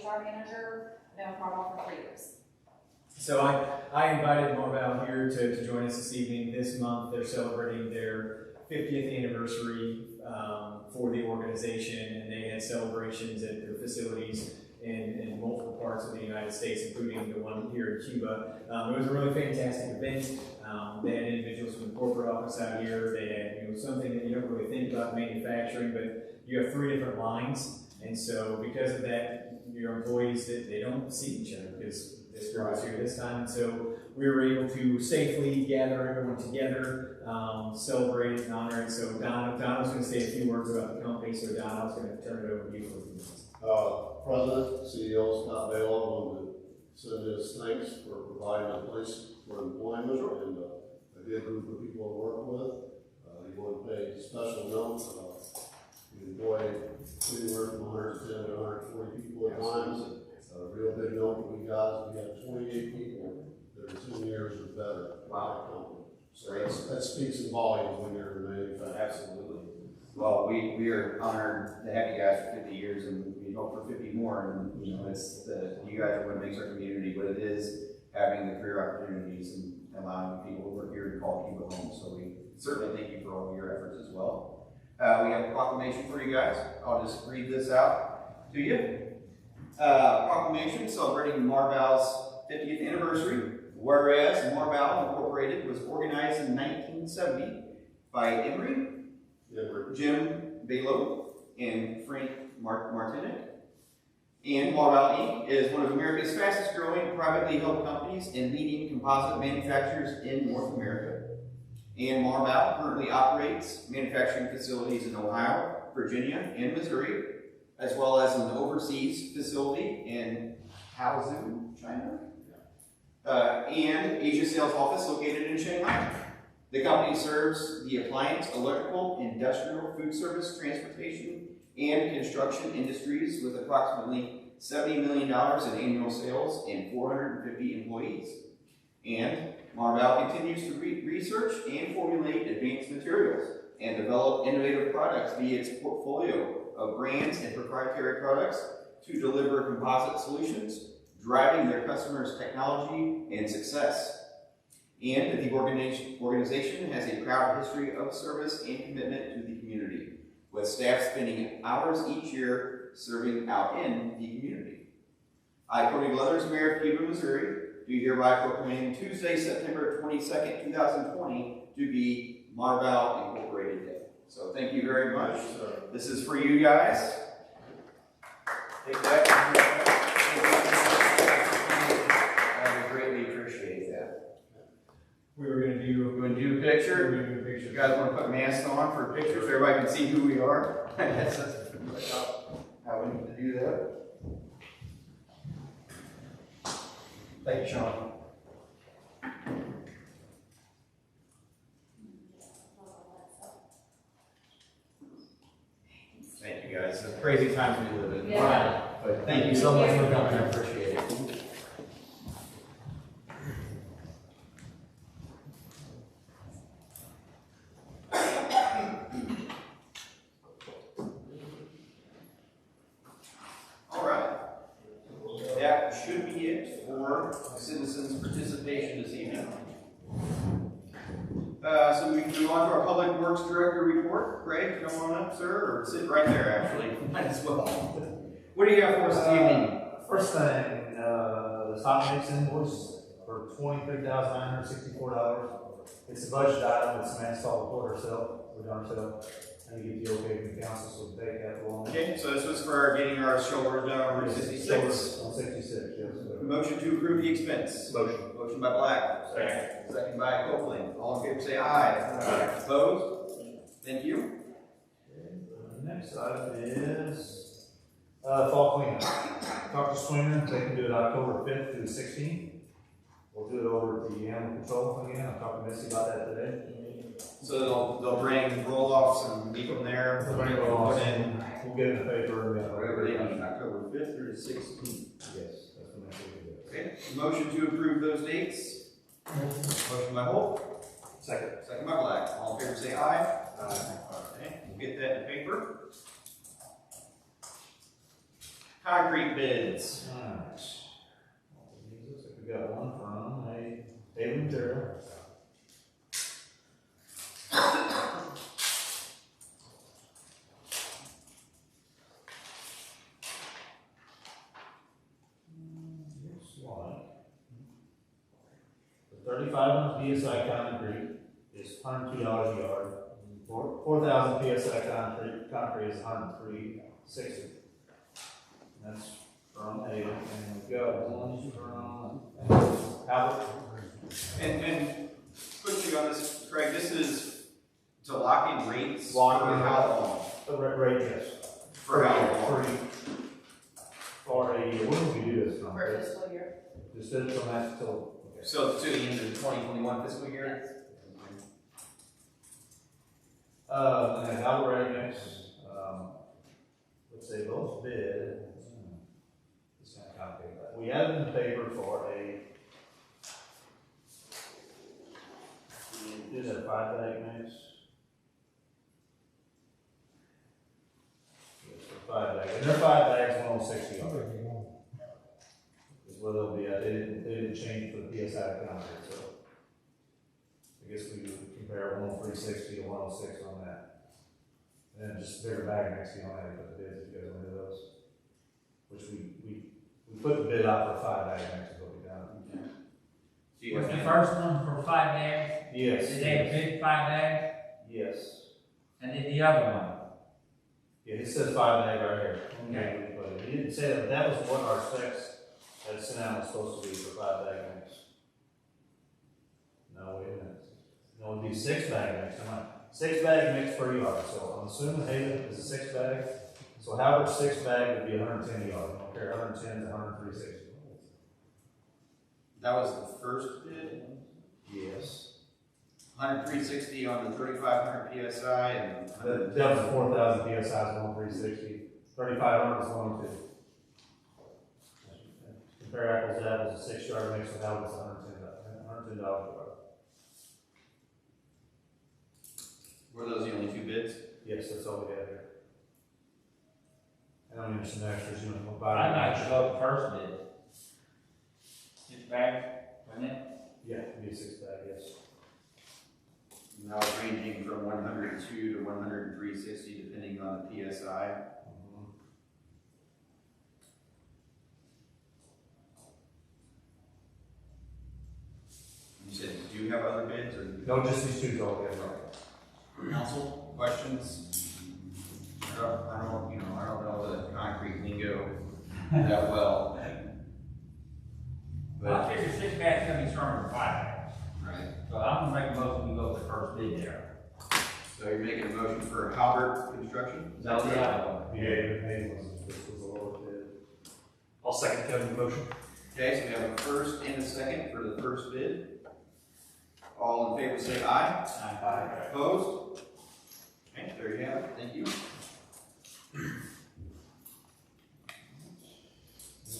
HR manager. I've been with Marvell for 3 years. So I invited Marvell here to join us this evening. This month they're celebrating their 50th anniversary for the organization, and they had celebrations at their facilities in multiple parts of the United States, including the one here in Cuba. It was a really fantastic event. They had individuals from the corporate office out here. They had something that you don't really think about manufacturing, but you have 3 different lines, and so because of that, your employees they don't see each other because this group was here this time, and so we were able to safely gather everyone together, celebrate and honor it. So Don was going to say a few words about the company, so Don, I was going to turn it over to you for a few minutes. President, CEO Scott Bailoff wanted to send his thanks for providing a place for employment and a good group of people to work with. He wanted to pay a special note. We employ anywhere from 110 to 140 people at times. A real big note that we got is we have 28 people that are 10 years or better. Wow. So that speaks in volumes when you're in manufacturing. Absolutely. Well, we are honored to have you guys for 50 years, and we hope for 50 more. And it's you guys are what makes our community what it is, having the career opportunities and allowing people to work here and call Cuba home. So we certainly thank you for all of your efforts as well. We have a proclamation for you guys. I'll just read this out to you. Proclamation celebrating Marvell's 50th anniversary. Whereas Marvell Incorporated was organized in 1970 by Emory, Jim Bailoff, and Frank Martinek. And Marvell Inc. is one of America's fastest growing privately held companies and leading composite manufacturers in North America. And Marvell currently operates manufacturing facilities in Ohio, Virginia, and Missouri, as well as an overseas facility in Hangzhou, China, and Asia sales office located in Shanghai. The company serves the appliance, electrical, industrial, food service, transportation, and construction industries with approximately $70 million in annual sales and 450 employees. And Marvell continues to research and formulate advanced materials and develop innovative products via its portfolio of brands and proprietary products to deliver composite solutions, driving their customers' technology and success. And the organization has a proud history of service and commitment to the community, with staff spending hours each year serving out in the community. I, Cody Leathers, Mayor of Cuba, Missouri, do hereby proclaim Tuesday, September 22nd, 2020 to be Marvell Incorporated Day. So thank you very much. This is for you guys. Take that. I greatly appreciate that. We were going to do a picture. We're going to do a picture. You guys want to put masks on for pictures so everybody can see who we are? That's how we need to do that. Thank you, Sean. Thank you, guys. It's crazy times we live in. Yeah. But thank you so much for coming. I appreciate it. All right. That should be it for citizens' participation this evening. So we can move on to our Public Works Director report. Craig, come on up, sir, or sit right there, actually. Might as well. What do you have for us this evening? First thing, the stock mix invoice for $23,964. It's a budget item, it's an install report ourselves, we've done ourselves. I need to get the okay from the council, so we take that along. Okay, so this was for getting our shoulders down on Route 66. On 66, yes. Motion to approve the expense. Motion. Motion by Black. Second by Copeland. All in favor say aye. Aye. Opposed? Thank you. Next item is fall cleanup. Talk to Swinger, they can do it October 5th through the 16th. We'll do it over at the animal control again. I talked to Missy about that today. So they'll bring roll-offs and leave them there. We'll bring it all in. We'll get it in the paper. Whatever they need, October 5th through the 16th. Yes, that's the next week. Okay. Motion to approve those dates. Motion by Holt. Second. Second by Black. All in favor say aye. Aye. Okay. We'll get that in the paper. Concrete bids. Alright. Looks like we got one from a Haven Material. Looks like the 3,500 PSI concrete is $102 a yard. 4,000 PSI concrete is $103.60. That's from Haven, and we've got one from Albert. And quickly on this, Craig, this is to lock in rates. Lock for in. how long? Rate, yes. For how long? For a year. When did we do this from? For fiscal year. Just did it from that till. So to the end of the 2021 fiscal year? And then Albert Ready Mix, let's say those bid. It's kind of complicated. We had in the paper for we did a 5-bag mix. Yes, for 5 bags. And their 5 bags, 160 on it. Is where they'll be at. They didn't change for the PSI concrete, so. I guess we would compare 360 to 106 on that. And then just bigger bag mix, on that, but the bids, if you guys want to do those. Which we put the bid out for 5 bag mix, is what we done. So you Was guys the first one for 5 bags? Yes. Did they have a big 5 bags? Yes. And then the other one? Yeah, it says 5 bag right here. Okay. But he didn't say that, but that was what our specs that sent out was supposed to be for 5 bag mix. No, wait a minute. No, it'd be 6 bag mix, come on. 6 bag mix per yard, so I'm assuming Haven is a 6 bag. So Howard's 6 bag would be 110 a yard, I don't care, 110 to 103.60. That was the first bid? Yes. 103.60 on the 3,500 PSI and That was 4,000 PSI is 103.60, 3,500 is 102. Compare apples to apples, a 6 yard mix with Howard's $110 a yard. Were those the only 2 bids? Yes, that's all we have here. And I'm some extras, you know, we'll buy. I'd like to go the first bid. 6 bags, wasn't it? Yeah, it'd be a 6 bag, yes. And that was ranging from 102 to 103.60 depending on the PSI. You said, do you have other bids or? No, just these 2 all together. Council, questions? I don't know the concrete lingo that well. Well, I But, figure 6 bags gonna be stronger than 5 bags. right, So I'm gonna make a motion, we go with the first bid there. so you're making a motion for Halbert Construction? Is that That's the correct? other one. This was a lower bid. I'll second Kevin's motion. Okay, so we have a first and a second for the first bid. All in favor say aye. Aye. Opposed? Okay, there you have it, thank you.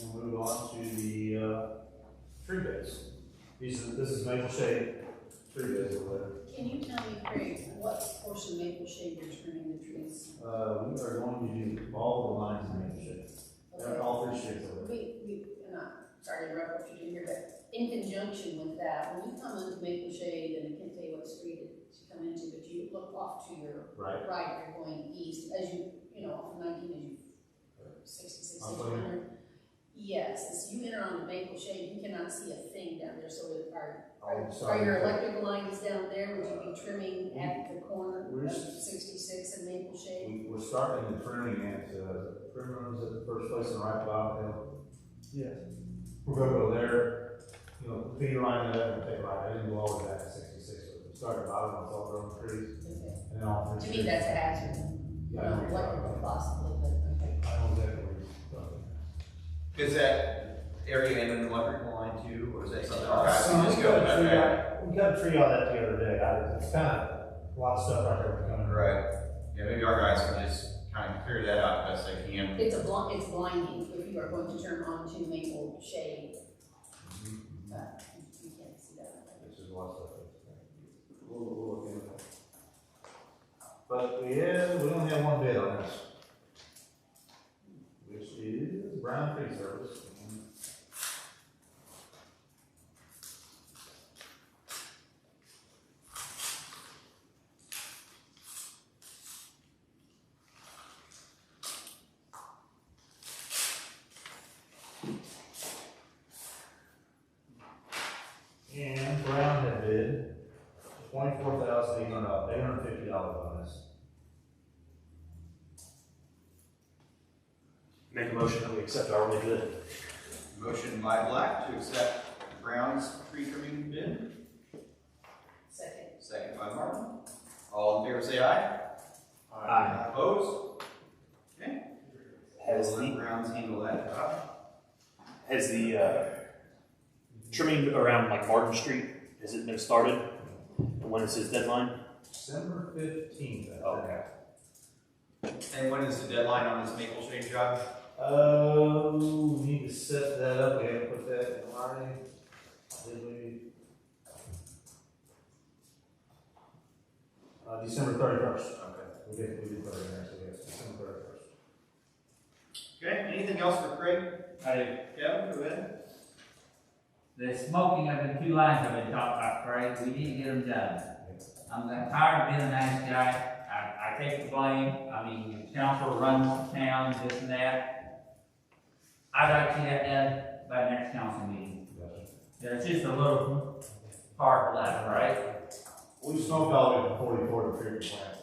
We'll move on to the, tree beds. This is maple shade tree beds or whatever. Can you tell me, Craig, what portion of maple shade you're trimming the trees? We are going to do all the lines in maple shade. Okay. All 3 shades of it. And I'm sorry to interrupt what you're doing here, but in conjunction with that, when you come into maple shade, and I can't tell you what street it's come into, but you look off to your Right. right, you're going east, as you know, from 19 as you, 66, I'm 600. Yes, as you enter on the maple shade, you cannot see a thing down there, so are your electrical lines down there, would you be trimming at the corner We're of s- 66 and maple shade? We're starting the pruning at, Primrose at the first place in right Wild Hill. Yeah. We're gonna go there, feed line it up and take a ride. I didn't go all the way back to 66, but we started bottom, it's all grown trees, Okay. and then all 3 To trees. me, that's a hazard. Yeah, I know what you're talking Electrical about. possibly, but okay. I know exactly what you're talking about. Is that area in an electrical line too, or is that something So else? You just we go got a back tree there. out- we got a tree on that the other day. It's kind of a lot of stuff right there coming. Right, yeah, maybe our guys can just kind of clear that out best they can. It's blinding if you are going to turn onto maple shade. But you can't see that. This is a lot of stuff. We'll look into that. But we only have one bid on this. Which is Brown Tree Service. And Brown had bid $24,850 on this. Make a motion that we accept our only bid. Motion by Black to accept Brown's tree trimming bid, Second. second by Martin. All in favor say aye. Aye. Opposed? Has Let the, Brown's handle that job. has the, trimming around like Martin Street, has it been started? And when is his deadline? December 15th, I think. Okay. And when is the deadline on this maple shade job? Oh, we need to set that up, we haven't put that in line. Did we? December 31st. Okay. We did put it in there, so yes, December 31st. Okay, anything else for Craig? Hey, Kevin, go ahead. the smoking of the 2 lines I've been talking about, Craig, we need to get them done. I'm tired of being a nice guy. I take the blame. I mean, the council runs the town, this and that. I'd like to see that done by next council meeting. There's just a little part left, right? We smoked all the way from 44 to the treatment plant.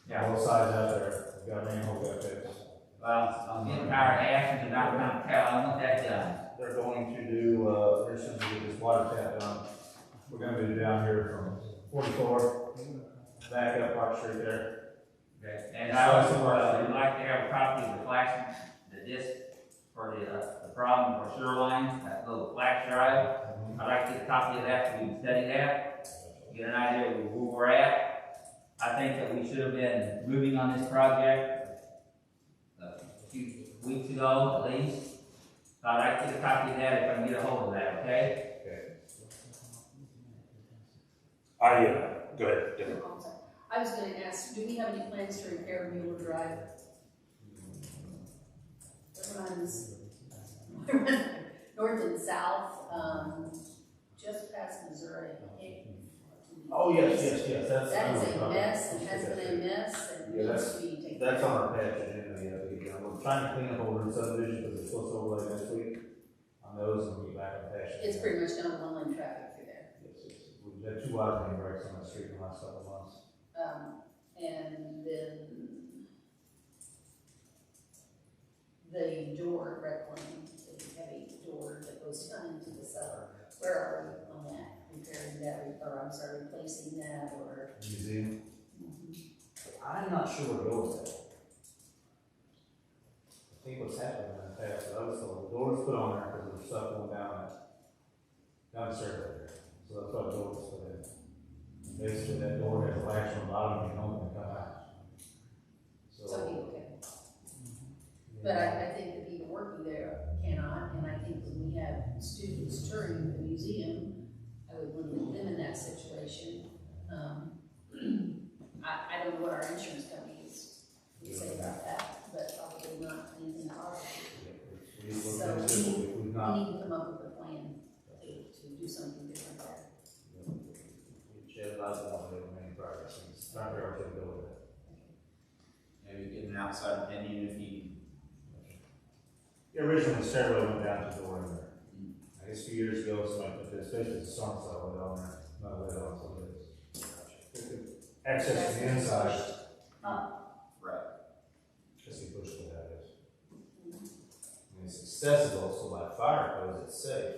Yeah. Both sides out there, we got manhole got fixed. Well, I'm getting tired of asking and not trying to tell. I want that done. They're going to do, they're supposed to do this water tap down. We're gonna do down here from 44, back up Park Street there. Okay. And I also would like to have a copy of the flashing, the disc for the problem for sewer lines, that little flash drive. I'd like to get a copy of that so we can study that, get an idea of where we're at. I think that we should have been moving on this project a few weeks ago at least. So I'd like to get a copy of that if I can get a hold of that, okay? Go ahead, Devin. Oh, I'm sorry. I was gonna ask, do we have any plans to repair Mueller Drive? It runs north and south, just past Missouri. Oh, yes, that's. That is a mess, and has been a mess, and Yeah, needs to be taken. That's on our patch agenda, we have to get done. We're trying to clean up over the subdivision because it's supposed to overlay next week on those and we get back on patch. It's pretty much done one-lane traffic through there. We've had 2 water main breaks on that street in the last couple of months. And then the door, rec lane, the heavy door that goes down into the cellar. Where are we on that? Repairing that, or I'm sorry, replacing that, or? Museum. I'm not sure where to go with that. I think what's happened in the past, I was told the door was put on there because there was stuff going down the stairs right there. So that's why the door was put in. Basically, that door has a latch on the bottom and no one can come out. So, okay. But I think the people working there cannot, and I think when we have students touring the museum, I would want to leave them in that situation. I don't know what our insurance companies would say about that, but probably not anything positive. So we need to come up with a plan to do something different there. Shed lots of money on main progress, and it's not very hard to go with that. Maybe get an outside opinion if you. Originally, the stairway went down to the door in there. I guess a few years ago, somebody put this, basically the storm cell went on there, not lit on, so it's access to the inside. Right. Just be pushed with that is. And it's accessible, so by fire goes, it's safe.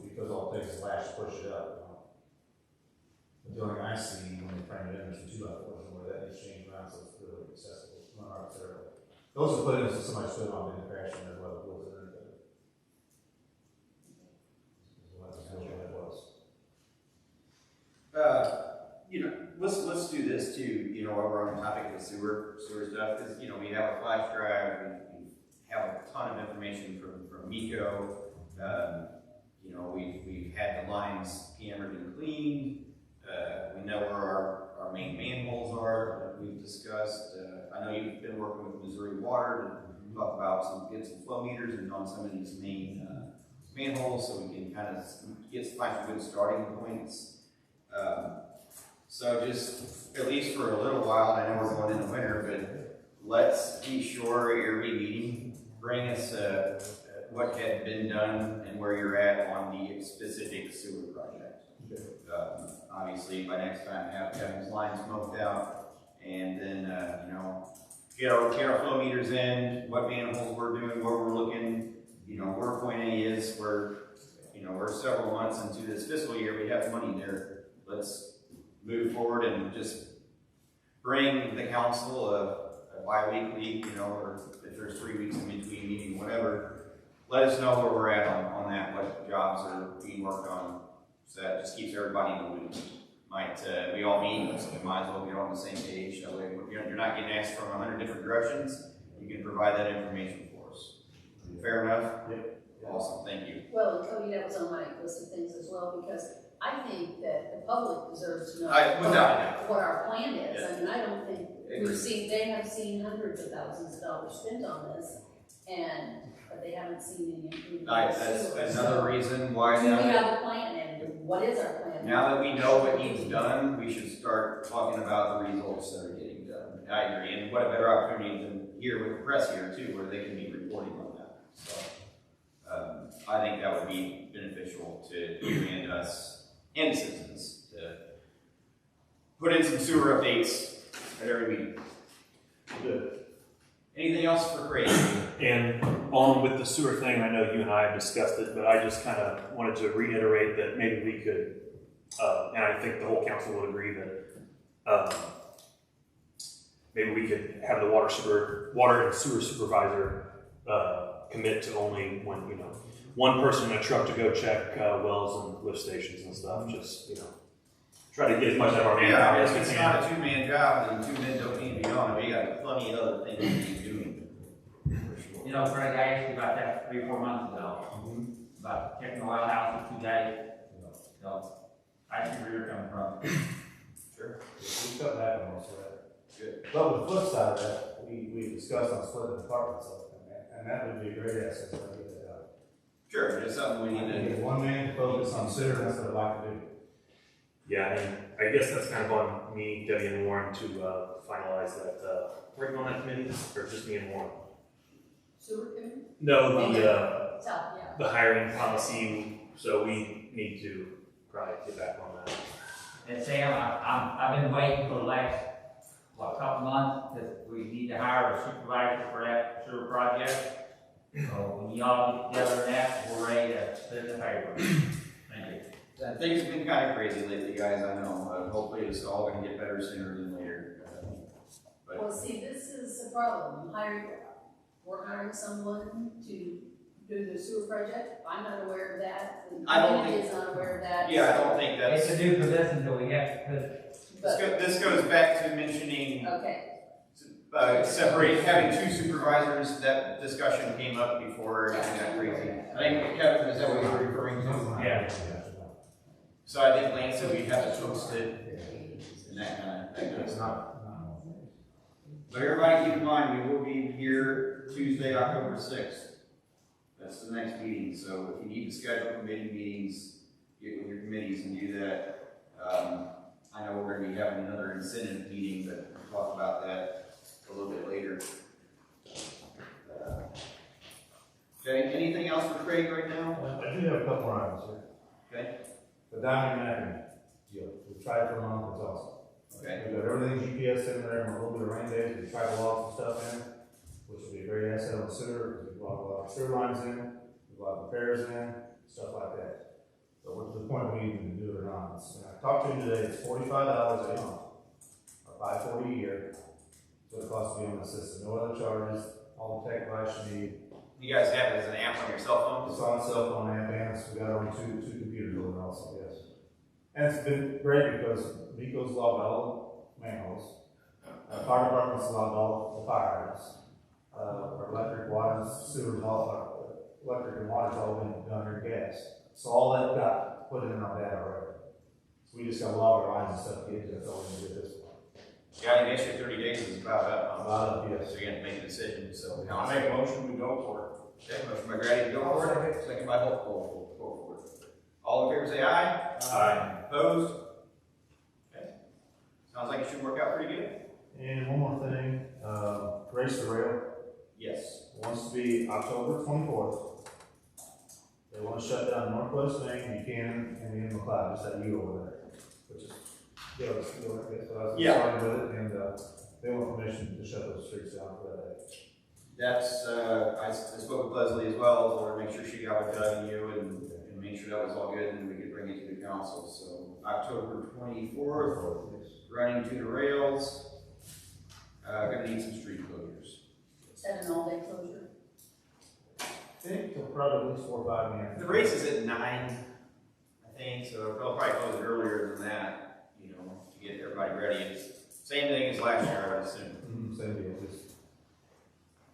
Because all it takes is lash to push it up, But the only thing I see when they frame it in, there's some 2x4s where that needs to change around, so it's really accessible, it's not arbitrary. Those are put in so somebody stood on in the crash and there's a lot of wheels in it. That's what that was. Let's do this too, while we're on the topic of the sewer stuff, because, we have a flash drive, we have a ton of information from MECO. We've had the lines hammered and cleaned. We know where our main manholes are that we've discussed. I know you've been working with Missouri Water to talk about get some flow meters and on some of these main, manholes, so we can kind of find some good starting points. So just, at least for a little while, I know we're going into winter, but let's be sure at every meeting, bring us, what had been done and where you're at on the specific sewer project. Obviously, by next time, have Kevin's line smoked out, and then, you know, get our flow meters in, what manholes we're doing, where we're looking, you know, where point A is, we're several months into this fiscal year, we have money there. Let's move forward and just bring the council a bi-weekly, you know, or if there's 3 weeks in between meeting, whatever, let us know where we're at on that, what jobs are being worked on. So that just keeps everybody in the loop. We all meet, so we might as well get on the same page. That way, you're not getting asked from 100 different directions. You can provide that information for us. Fair enough? Yep. Awesome, thank you. Well, Cody, that was on my list of things as well, because I think that the public deserves to know Without what our plan is. Yeah. I mean, I don't think they have seen hundreds of thousands of dollars spent on this, but they haven't seen any improvement. That's another reason why Do we now, have a plan, and what is our plan? now that we know what needs done, we should start talking about the results that are getting done. I agree, and what a better opportunity than here with the press here too, where they can be reporting on that. So, I think that would be beneficial to you and us and citizens to put in some sewer updates at every meeting. Good. Anything else for Craig? And on with the sewer thing, I know you and I have discussed it, but I just kind of wanted to reiterate that maybe we could, and I think the whole council would agree that maybe we could have the water and sewer supervisor commit to only one person in a truck to go check wells and lift stations and stuff. Just try to get as much out of our manpower as we It's can. not a two-man job, and 2 men don't need to be on it. We got plenty of other things to be doing. You know, Craig, I asked you about that 3 or 4 months ago, about checking the well house with 2 guys. So, I see where you're coming from. Sure. We cut back on most of that. Good. But with the flip side of that, we discussed on splitting the departments up, and that would be a great asset to get that done. Sure, it's something we need to Get one man to focus on sewer, that's what I'd like to do. Yeah, and I guess that's kind of on me, Debbie, and Warren to finalize that. Working on that committee, or just me and Warren? Sewer committee? No, the hiring policy. So we need to probably get back on that. And Sam, I've been waiting for the last, couple months, that we need to hire a supervisor for that sewer project. So when y'all get together on that, we're ready to send the paper. Thank you. Things have been kind of crazy lately, guys, I know. Hopefully it's all going to get better sooner than later. Well, see, this is the problem. We're hiring someone to do the sewer project. I'm not aware of that. The I don't community think- is not aware of that. Yeah, I don't think It's that's... a new position, so we have to put, This goes back to mentioning Okay, having 2 supervisors. That discussion came up before everything got crazy. I think, Kevin, is that what you're referring to? yeah. So I think Lance said we'd have to post it and that kind of stuff. But everybody keep in mind, we will be here Tuesday, October 6th. That's the next meeting, so if you need to schedule committee meetings, get with your committees and do that. I know we're going to be having another incentive meeting, but we'll talk about that a little bit later. Okay, anything else for Craig right now? I do have a couple more items here. Okay, The Diamond Manor deal, we tried for a month, it's awesome. okay, We've got everything GPS in there, and a little bit of rain days, we tried to log some stuff in, which will be a great asset on the sewer, because we've logged a lot of sewer lines in, we've logged repairs in, stuff like that. So we're to the point we even do it or not. And I talked to him today, it's $45 a month, or $540 a year. So it costs to be on the system, no other charges, all the tech device you need. you guys have it as an app on your cell It's phone? on cell phone app, and we got only two computers over also, yes. And it's been great because Nico's logged all the manholes. Fire department's logged all the fire hydrants. Our electric, water, sewers, electric and water's all been done here, gas. So all that got put in our data already. So we just got to log our lines and stuff to get to it, that's all we need to do at this point. Yeah, I guess your 30 days is about up. About up, yes. So you have to make a decision, so. I'll make a motion, we go for it. Okay, motion by Grady to go for it, second by Holt, go for it. All in favor say aye. Aye. Opposed? Okay. Sounds like it should work out pretty good. And one more thing, Race the Rail Yes. wants to be October 24th. They want to shut down Northwest Main, Buchanan, and the McLeod, just that U over there, which is, I guess, so I was Yeah. started with it, and, they want permission to shut those streets down for that day. That's, I spoke with Leslie as well, or make sure she got with Doug and you and make sure that was all good and we could bring it to the council. So October 24th, running to the rails. Gonna need some street closures. Is that an all-day closure? I think till probably at least 4 or 5 minutes. The race is at 9, I think, so they'll probably close it earlier than that, you know, to get everybody ready. It's same thing as last year, I would assume. Same deal, just.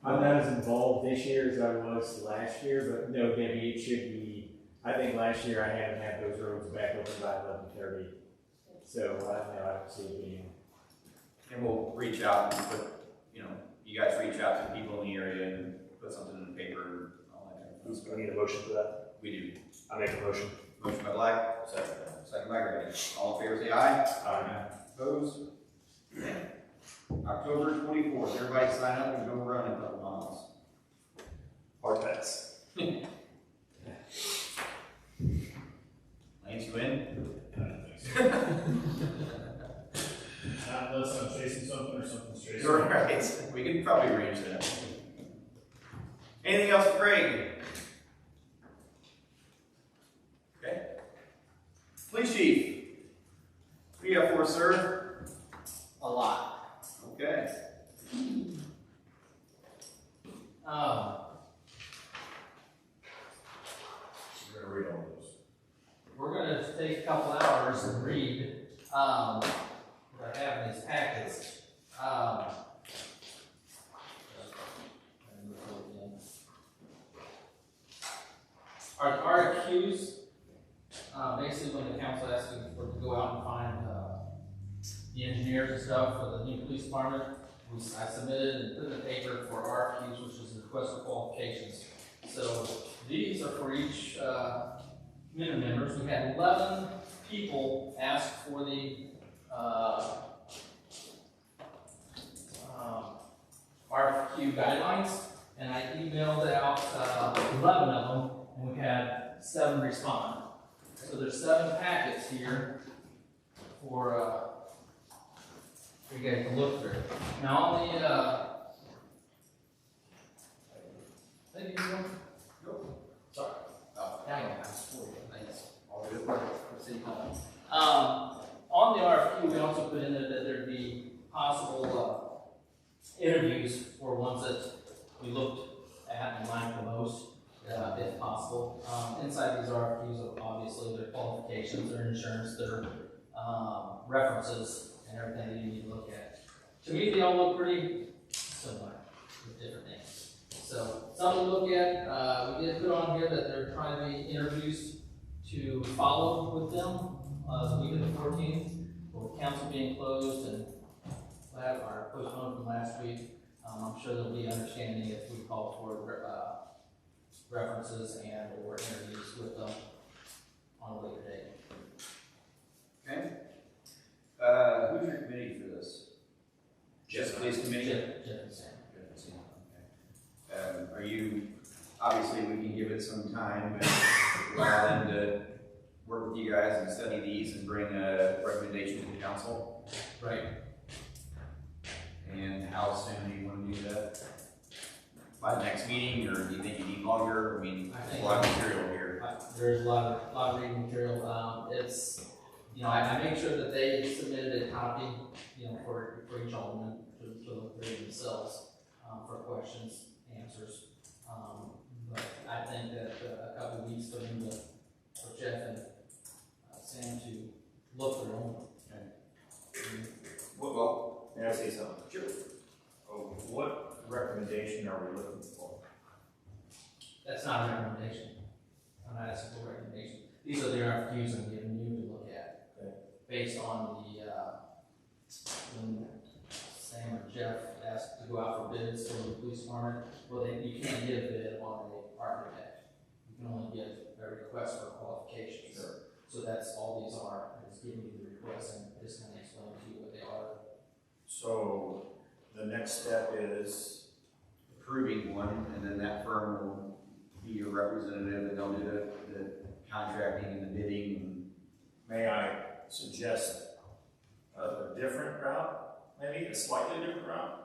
I'm not as involved this year as I was last year, but no, Debbie, it should be, I think last year I had those roads back open by 11:30. So, I don't see it being. And we'll reach out and put, you know, you guys reach out to people in the area and put something in the paper and all that kind of Who's stuff. gonna need a motion for that? We do. I make a motion. Motion by Black, second by Grady. All in favor say aye. Aye. Opposed? October 24th, everybody sign up and go run a couple miles. Hard pass. Lance, you in? Not unless I'm chasing something or something's chasing. You're right. We can probably arrange that. Anything else for Craig? Okay. Police chief. What do you have for us, sir? A lot. Okay. We're gonna read all those. We're gonna take a couple hours and read, what I have in these packets. Our RFQs, basically when the council asked me for to go out and find, the engineers and stuff for the new police department, I submitted and put in the paper for RFQs, which is the request for qualifications. So these are for each, committee members. We had 11 people ask for the, RFQ guidelines, and I emailed out, 11 of them, and we had 7 respond. So there's 7 packets here for, you guys to look through. Now on the, maybe you want, sorry, hang on, thanks. All good. On the RFQ, we also put in there that there'd be possible, interviews for ones that we looked at and liked the most, if possible. Inside these RFQs, obviously, their qualifications, their insurance, their, references, and everything that you need to look at. To me, they all look pretty similar with different things. So, something to look at. We did put on here that there are trying to be interviews to follow with them, the week of the 14th, with council being closed and our postponed from last week. I'm sure there'll be understanding if we call for, references and or interviews with them on a later date. Okay. Who's your committee for this? Just police committee? Jeff and Sam. Okay. Are you, obviously we can give it some time and allow them to work with you guys and study these and bring a recommendation to the council? Right. And how soon do you want to do that? By the next meeting, or do you think you need longer? I mean, I there's think- a lot of material here. There's a lot of reading material. It's, you know, I make sure that they submitted a copy, you know, for each alderman to read themselves, for questions, answers. But I think that a couple of weeks for them to, for Jeff and Sam to look through them. Well, may I say something? Sure. Oh, what recommendation are we looking for? That's not a recommendation. I'm not asking for a recommendation. These are the RFQs I'm giving you to look at. Okay. Based on the, Jeff asked to go out for bids from the police department, well, you can't get a bid on an architect. You can only get a request for qualifications. So that's all these are, is giving you the request and just kind of explain to you what they are. So the next step is, Approving one, and then that firm will be your representative, and they'll do the contracting and the bidding, and may I suggest a different route, maybe a slightly different route?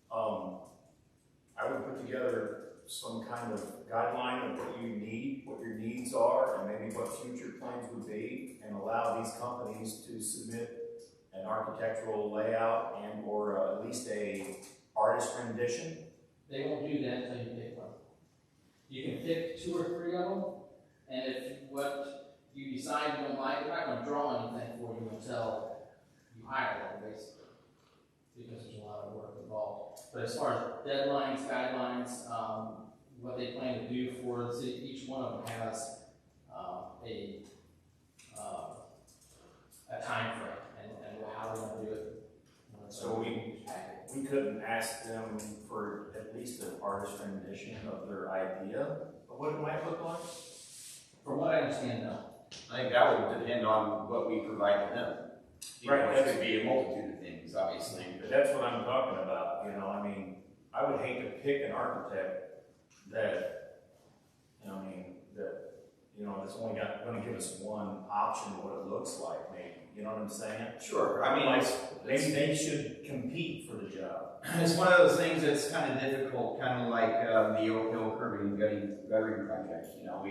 I would put together some kind of guideline of what you need, what your needs are, and maybe what future plans would be, and allow these companies to submit an architectural layout and or at least a artist rendition. They won't do that until you pick one. You can pick 2 or 3 of them, and if what you decide you don't like, they're not gonna draw anything for you until you hire them, basically. Because there's a lot of work involved. But as far as deadlines, guidelines, what they plan to do for the city, each one of them has a time frame and how they're gonna do it. So we couldn't ask them for at least an artist rendition of their idea of what it might look like? From what I understand, no. I think that would depend on what we provide to them. Right, Which could be a multitude of things, obviously. But that's what I'm talking about, you know, I mean, I would hate to pick an architect that, you know, I mean, that, you know, that's only gonna give us one option of what it looks like, maybe, you know what I'm saying? Sure, I mean, Like, maybe they should compete for the job. it's one of those things that's kind of difficult, kind of like the Oak Hill curbing guttering project. You know,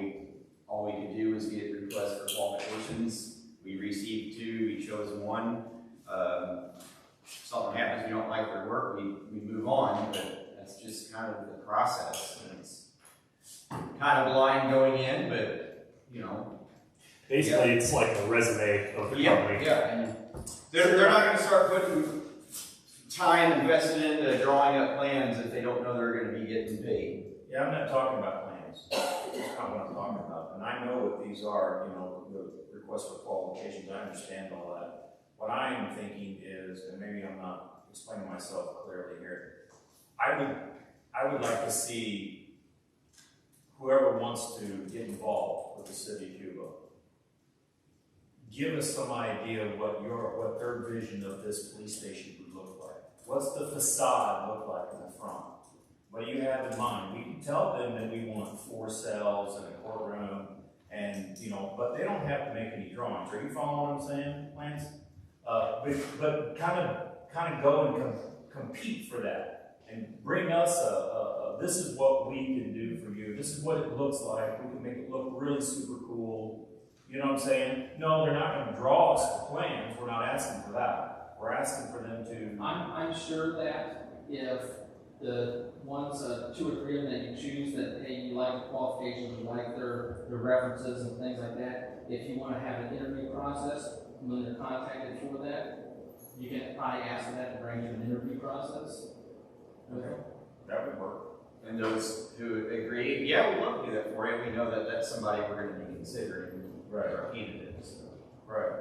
all we could do is get requests for qualifications. We received 2, we chose 1. Something happens, we don't like their work, we move on, but that's just kind of the process. And it's kind of blind going in, but, you know. Basically, it's like a resume of the company. Yeah, and they're not gonna start putting time invested into drawing up plans if they don't know they're gonna be getting paid. Yeah, I'm not talking about plans, that's not what I'm talking about, and I know what these are, you know, the request for qualifications, I understand all that. What I am thinking is, and maybe I'm not explaining myself clearly here, I would like to see whoever wants to get involved with the city of Cuba, give us some idea of what their vision of this police station would look like. What's the facade look like in the front? What do you have in mind? We can tell them that we want 4 cells and a courtroom, and you know, but they don't have to make any drawings. Are you following what I'm saying, Lance? But kind of go and compete for that, and bring us this is what we can do for you. This is what it looks like. We can make it look really super cool. You know what I'm saying? No, they're not going to draw us the plans. We're not asking for that. We're asking for them to. I'm sure that if the ones, 2 or 3 of them that you choose, that hey, you like the qualifications, you like their references and things like that, if you want to have an interview process, when they're contacted for that, you can probably ask them that to bring you an interview process. Okay, that would work. And those who agree, yeah, we'd love to do that for you. We know that that's somebody we're going to be considering. Right. Our candidates. So. Right.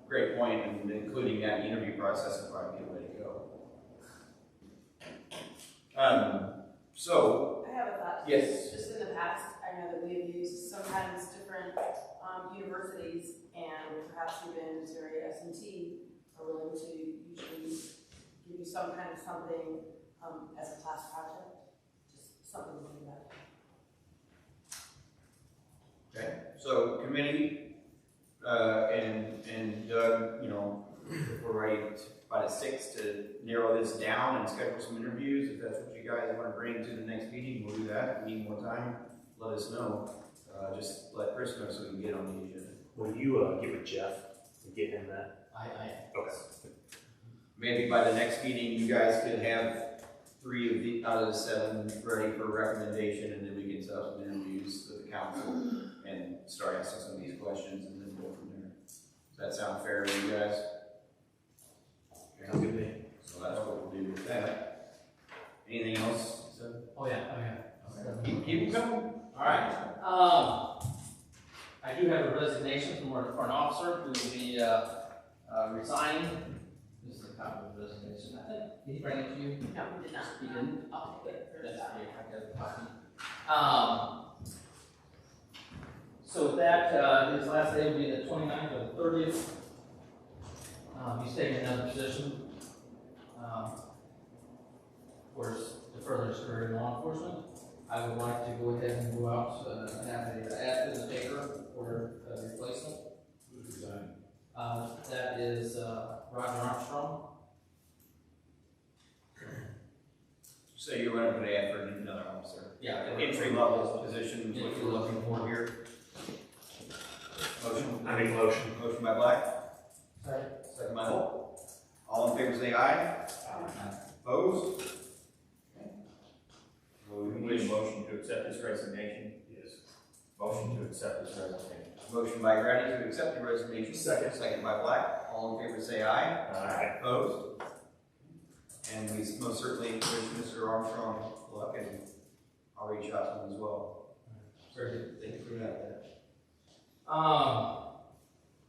Great point, and including that interview process would probably be the way to go. So. I have a thought. Yes. Just in the past, I know that we have used sometimes different universities, and perhaps even Missouri S&T are willing to usually give you some kind of something as a class project, just something to think about. Okay, so committee, and Doug, you know, we're ready by the 6th to narrow this down and schedule some interviews. If that's what you guys want to bring to the next meeting, we'll do that. If we need more time, let us know. Just let Chris know so we can get on the agenda. Will you get with Jeff and get him that? I Okay. Maybe by the next meeting, you guys could have 3 out of the 7 ready for recommendation, and then we can set up some interviews with the council and start asking some of these questions and then go from there. Does that sound fair to you guys? Sounds good to me. So that's what we'll do with that. Anything else? Oh yeah. Keep coming. All right. I do have a resignation for an officer who will be resigning. a copy of the resignation. I think, did he bring it to you? No, we did not. He didn't? I'll take it. That's okay, I got a copy. So with that, his last day will be the 29th or the 30th. He's taking another position, of course, to further his career in law enforcement. I would like to go ahead and go out and have an ad in the paper for a replacement. Who's resigning? That is Roger Armstrong. So you're going to put an ad for another officer? Yeah. Entry level position is what you're looking for here? Motion? I make a motion. Motion by Black, Sorry. second by Holt. All in favor say aye. Opposed? We need a motion to accept this resignation. Yes. Motion to accept this resignation. Motion by Grady to accept the resignation. Second. Second by Black. All in favor say aye. Aye. Opposed? And we most certainly wish Mr. Armstrong luck, and I'll reach out to him as well. Very good, thank you for that.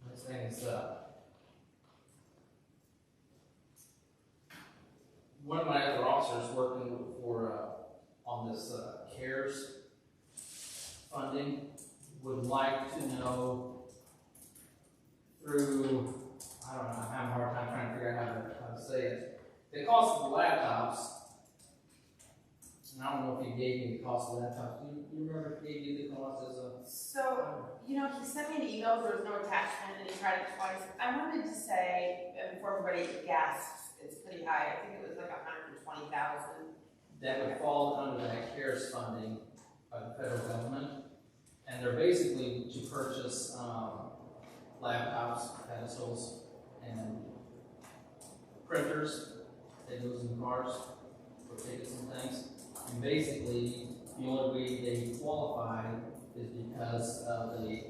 Next thing is, one of my other officers working for, on this, CARES funding would like to know through, I don't know, I'm having a hard time trying to figure out how to say it. The cost of the laptops, and I don't know if he gave me the cost of the laptops. Do you remember if he gave you the cost as a? So, you know, he sent me an email, there was no attachment, and he tried it twice. I wanted to say, before everybody gasps, it's pretty high, I think it was like 120,000. That would fall under that CARES funding by the federal government. And they're basically to purchase laptops, pedestals, and printers. They use in cars for tickets and things. And basically, the only way they qualify is because of the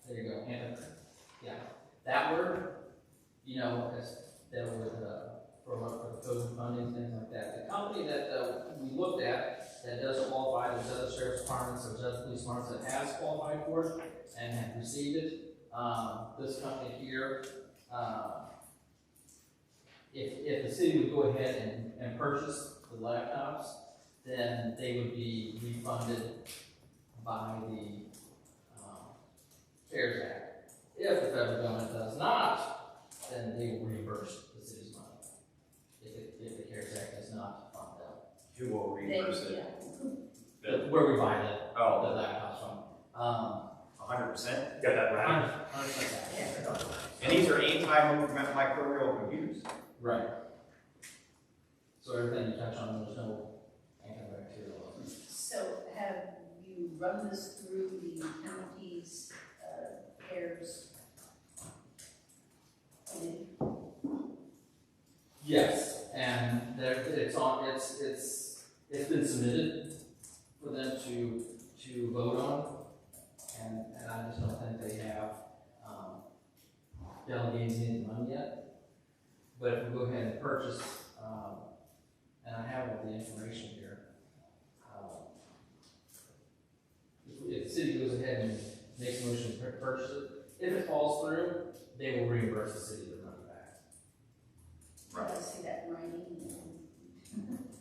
there you go, yeah. That word, you know, as that would, for the COVID funding, things like that. The company that we looked at that does qualify, there's other sheriff's departments, there's other police departments that has qualified for it and have received it. This company here, if the city would go ahead and purchase the laptops, then they would be refunded by the CARES Act. If the federal government does not, then they will reimburse the city's money. If the CARES Act does not fund them. Who will reimburse it? Where we buy the Oh, laptops from. 100%? Got that right? 100%. And these are antimicrobial computers? Right. So everything you touch on, there's no antibacterial. So have you run this through the county's CARES committee? Yes, and there, it's been submitted for them to vote on, and I just don't think they have, delegated any money yet. But if we go ahead and purchase, and I have all the information here, if the city goes ahead and makes a motion to purchase it, if it falls through, they will reimburse the city their money back. Right. I see that in writing.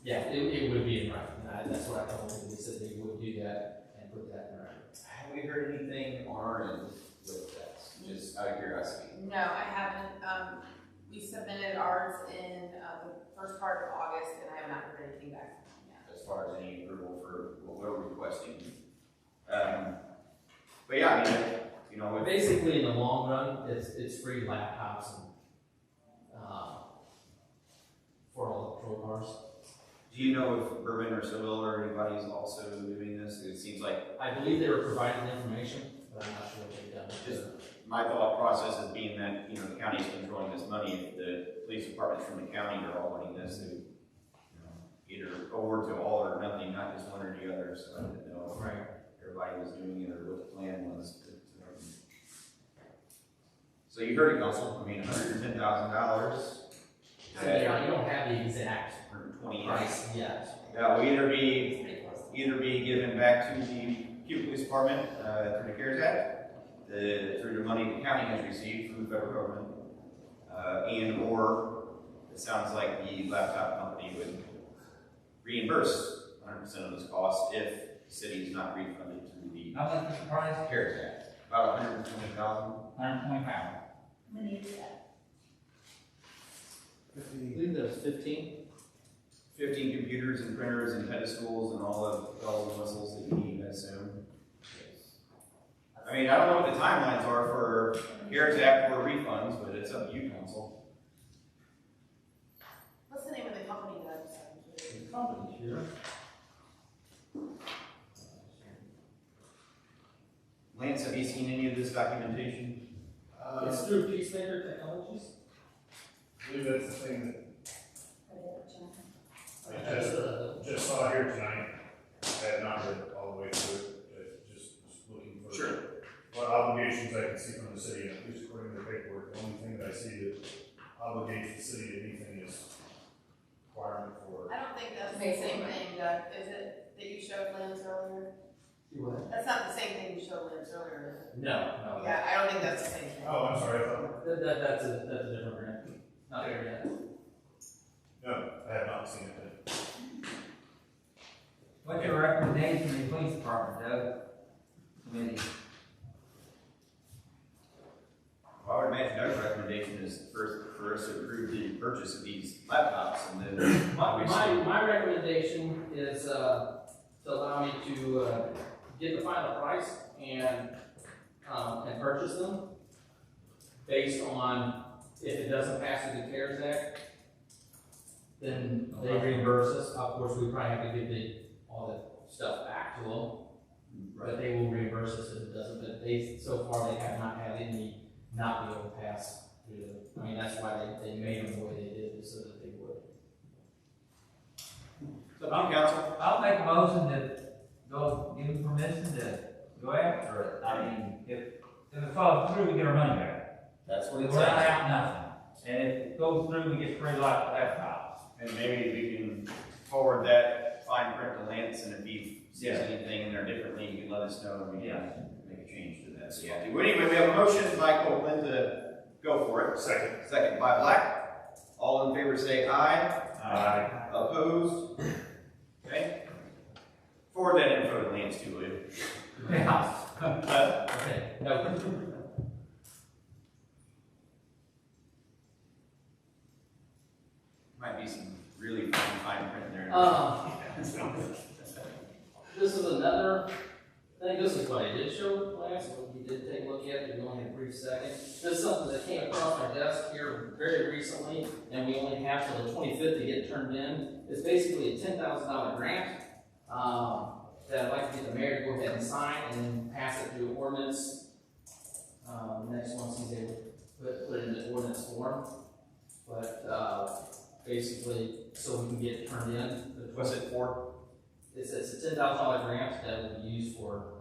Yeah, it would be in writing. That's what I told them. They said they would do that and put that in writing. Have we heard anything on our end with that? Just out of curiosity. No, I haven't, we submitted ours in, the first part of August, and I have not heard anything back from them yet. As far as any approval for what we're requesting. But yeah, I mean, you know, But basically, in the long run, it's free laptops and, for all the patrol cars. do you know if Bourbon or Seville or anybody's also doing this? It seems like I believe they were providing the information, but I'm not sure what they've done. Just my thought process is being that, you know, the county's controlling this money, if the police departments from the county are all wanting this to, you know, either award to all or nothing, not just one or the other, so I didn't know if Right. everybody was doing it or what the plan was. So you heard it, Council, I mean, $110,000. Yeah, you don't have the exact 120. price yet. That will either It's pretty close. be given back to the Butte Police Department through the CARES Act, through the money the county has received from the federal government, and or it sounds like the laptop company would reimburse 100% of this cost if the city is not refunded through the How much is the price? CARES Act. About 120,000. 125. How many is that? I believe there's 15. 15 computers and printers and pedestals and all the bells and whistles that you need, I assume. I mean, I don't know what the timelines are for CARES Act or refunds, but it's up to you, council. What's the name of the company that I'm saying? The company here. Lance, have you seen any of this documentation? It's through Peacemaker Technologies. I believe that's the thing that I That's the- just saw here tonight. I had not read all the way through it, just looking for. Sure. What obligations I can see from the city, at least according to the paperwork, the only thing that I see that obligates the city to anything is requirement for. I don't think that's the same thing, Doug, is it, that you showed Lance earlier? You what? That's not the same thing you showed Lance earlier, is it? No. Yeah, I don't think that's the same thing. Oh, I'm sorry, I thought, That's a different grant. Not there yet. no, I have not seen it then. What's your recommendation to the police department, Doug? Committee. Well, I would imagine Doug's recommendation is for us to approve the purchase of these laptops and then. My recommendation is, to allow me to, get the final price and purchase them based on if it doesn't pass through the CARES Act, then they reimburse us. Of course, we probably have to give all the stuff back to them, but they will reimburse us if it doesn't. But so far, they have not had any not be able to pass through them. I mean, that's why they made them the way they did, so that they would. So, council. I'll make a motion to go, give them permission to go after it. I mean, if it falls through, we get our money back. That's what We're it not says. out nothing. And if it goes through, we get free laptops. And maybe we can forward that fine print to Lance, and if he sees Yeah. anything in there differently, you can let us know, and we Yeah. can make a change to that. So, yeah. Well, anyway, we have a motion by Copeland to go for it. Second by Black. All in favor say aye. Opposed? Okay. Forward that info to Lance too, will you? Yeah. Okay, no. Might be some really fine print in there. This is another thing, this is what I did show last, what we did take a look at, we only had a brief second. This is something that came across my desk here very recently, and we only have till the 25th to get it turned in. It's basically a $10,000 grant, that I'd like to get the mayor to go ahead and sign, and then pass it through ordinance. Next one, he's able to put it in the ordinance form. But, basically, so we can get it turned in. What's it for? It's a $10,000 grant that will be used for,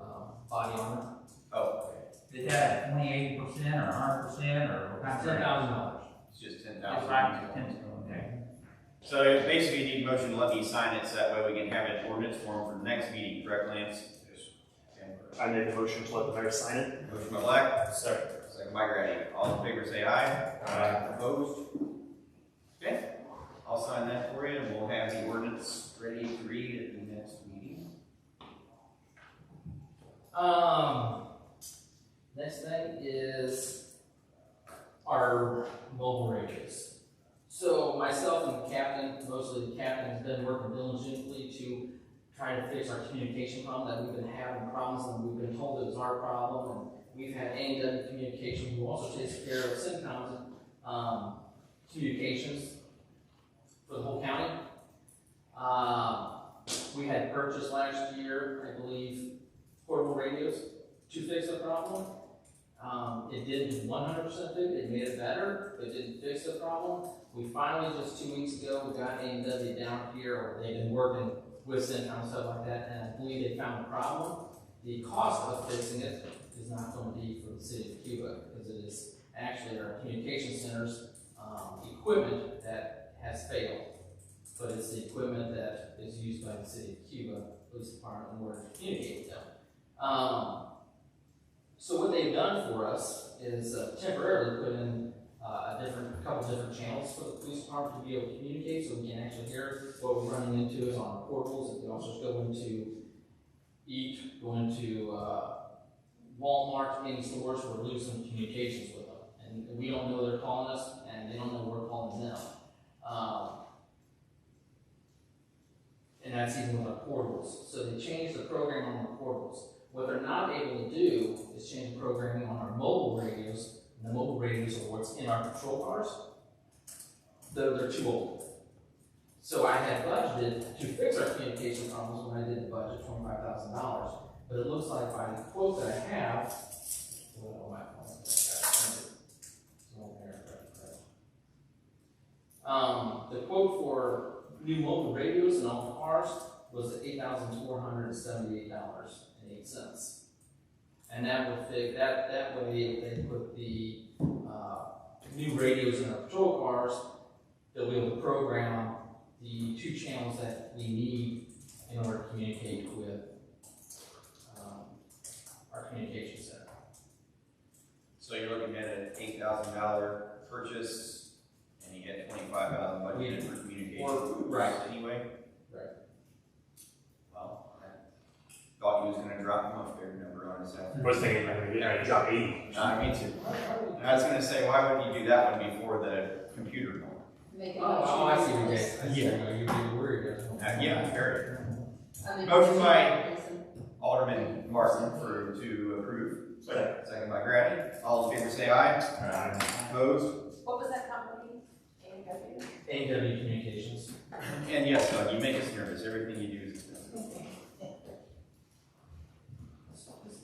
body armor. Oh, okay. Is that 28% or 100% or what kind of? $10,000. It's just It's 10,000. like 10, okay. So basically, you need a motion to let me sign it, so that way we can have it in ordinance form for the next meeting, correct, Lance? Okay. I make a motion to let the mayor sign it. Motion by Black. Second by Grady. All in favor say aye. Opposed? Okay. I'll sign that for you, and we'll have the ordinance ready to read at the next meeting. Next thing is our mobile radios. So myself and the captain, mostly the captain, has been working diligently to try to fix our communication problem that we've been having problems, and we've been told it was our problem, and we've had A&W Communication, who also takes care of Syncom's communications for the whole county. We had purchased last year, I believe, portable radios to fix the problem. It didn't 100% fix it, it made it better, but it didn't fix the problem. We finally, just 2 weeks ago, we got A&W down here, or they've been working with Syncom and stuff like that, and I believe they found the problem. The cost of fixing it is not going to be for the city of Cuba, because it is actually our communication center's equipment that has failed. But it's the equipment that is used by the city of Cuba Police Department in order to communicate with them. So what they've done for us is temporarily put in couple different channels for the police department to be able to communicate, so we can actually hear what we're running into is on portals. If the officers go into eat, go into Walmart, any stores, we're losing communications with them. And we don't know they're calling us, and they don't know we're calling them. And that's even with our portals. So they changed the program on the portals. What they're not able to do is change the programming on our mobile radios. And the mobile radios are what's in our patrol cars. They're too old. So I had budgeted to fix our communication problems when I did the budget, $25,000. But it looks like by the quote that I have, the quote for new mobile radios and all the cars was $8,478.08. And that would fit, that way, if they put the new radios in our patrol cars, they'll be able to program the 2 channels that we need in order to communicate with our communication center. So you're looking at an $8,000 purchase, and you get $25,000 budgeted for communication. Right. Anyway. Right. Well, I thought he was going to drop a much bigger number on his head. I was thinking I drop 80. Me too. I was going to say, why wouldn't you do that one before the computer one? Make a Oh, I see what you're motion. saying. You're worried. Yeah, very. I mean, Motion by Jason. Alderman Marson to approve. Second by Grady. All in favor say aye. Opposed? What was that company? AW? AW Communications. And yes, Doug, you make us nervous. Everything you do is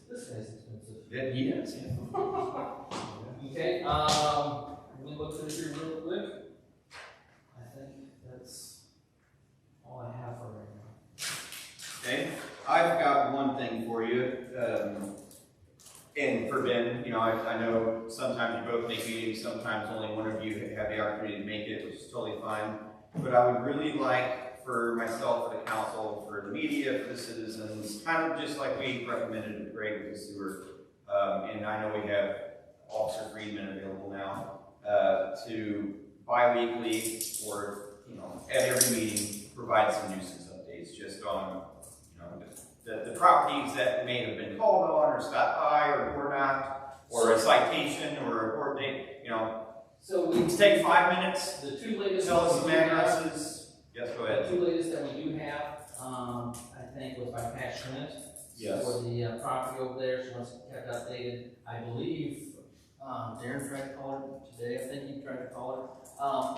This guy's expensive. Yeah, he is, yeah. Okay, let me look through here real quick. I think that's all I have for right now. Okay, I've got one thing for you. And for Ben, you know, I know sometimes you both make meetings, sometimes only one of you have the opportunity to make it, which is totally fine. But I would really like for myself, for the council, for the media, for the citizens, kind of just like we recommended with Greg with the sewer. And I know we have Officer Friedman available now, to bi-weekly or, you know, at every meeting, provide some nuisance updates just on, you know, the properties that may have been called on or stopped by or not, or a citation or a court date, you know. So we Take 5 minutes, the 2 latest. tell us some we do have- addresses. Yes, go ahead. The 2 latest that we do have, I think was by Pat Schmidt. Yes. For the property over there, she wants it kept updated. I believe, Darren tried to call her today, I think he tried to call her.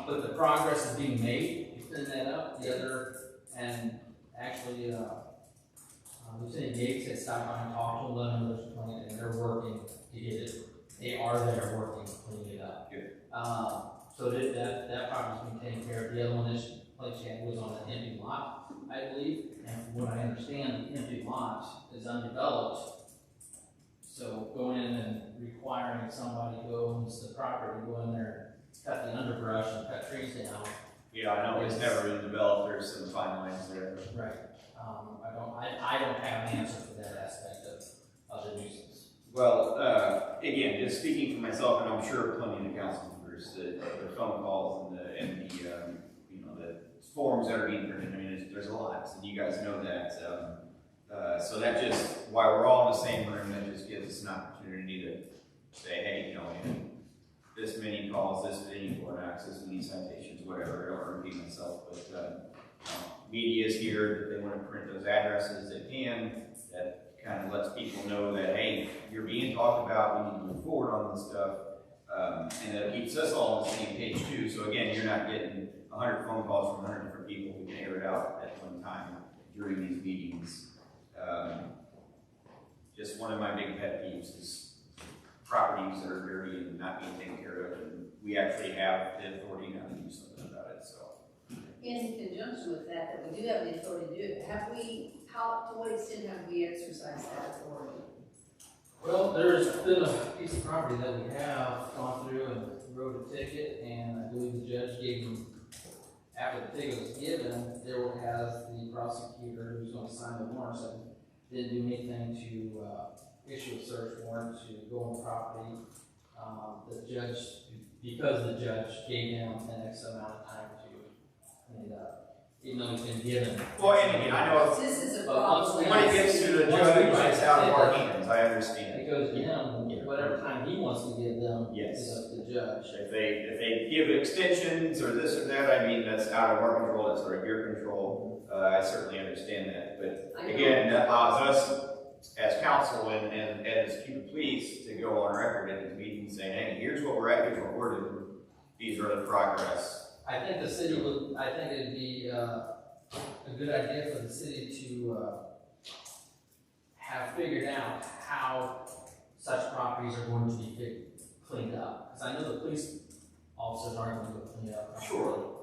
But the progress is being made, you clean that up, the other, and actually, Lieutenant Gates had stopped by and talked to them, let them know there's a plan, and they're working to get it. They are there working, cleaning it up. Good. So that property's being taken care of. The other one is, like Chad was on an empty lot, I believe, and from what I understand, the empty lot is undeveloped. So going in and requiring somebody who owns the property, to go in there, cut the underbrush and cut trees down. Yeah, I know it's never been developed, there's some fine lines there. Right. I don't have an answer for that aspect of the nuisance. Well, again, just speaking for myself, and I'm sure plenty of the council members, the phone calls and the you know, the forms that are being printed, I mean, there's a lot, and you guys know that. So that just, while we're all in the same room, that just gives us an opportunity to say, hey, you know, this many calls, this many court access, these citations, whatever. I don't want to repeat myself, but media is here. They want to print those addresses. They can. That kind of lets people know that, hey, you're being talked about. We need to move forward on this stuff, and that keeps us all on the same page too. So again, you're not getting 100 phone calls from 100 different people. We can air it out at one time during these meetings. Just one of my big pet peeves is properties that are dirty and not being taken care of, and we actually have the authority now to do something about it, so. In conjunction with that we do have the authority to do it, to what extent have we exercised that authority? Well, there's been a piece of property that we have gone through and wrote a ticket, and I believe the judge gave them, after the ticket was given, there has the prosecutor who's going to sign the warrants and didn't do anything to issue a search warrant to go on the property. The judge, because the judge gave him an X amount of time to clean it up, even though he's been given. Well, and again, I know This is a But problem. when it gets to the judge, it's out of our hands, I understand. It goes to him, whatever time he wants to give them, Yes. is up to the judge. If they give extensions or this or that, I mean, that's out of our control, that's out of your control. I certainly understand that, but I know. again, that allows us as council and as Cuba Police to go on record at these meetings saying, hey, here's what we're at, here's what we're doing. These are the progress. I think the city would, I think it'd be, a good idea for the city to, have figured out how such properties are going to be cleaned up. Because I know the police officers aren't going to go clean it up. Sure.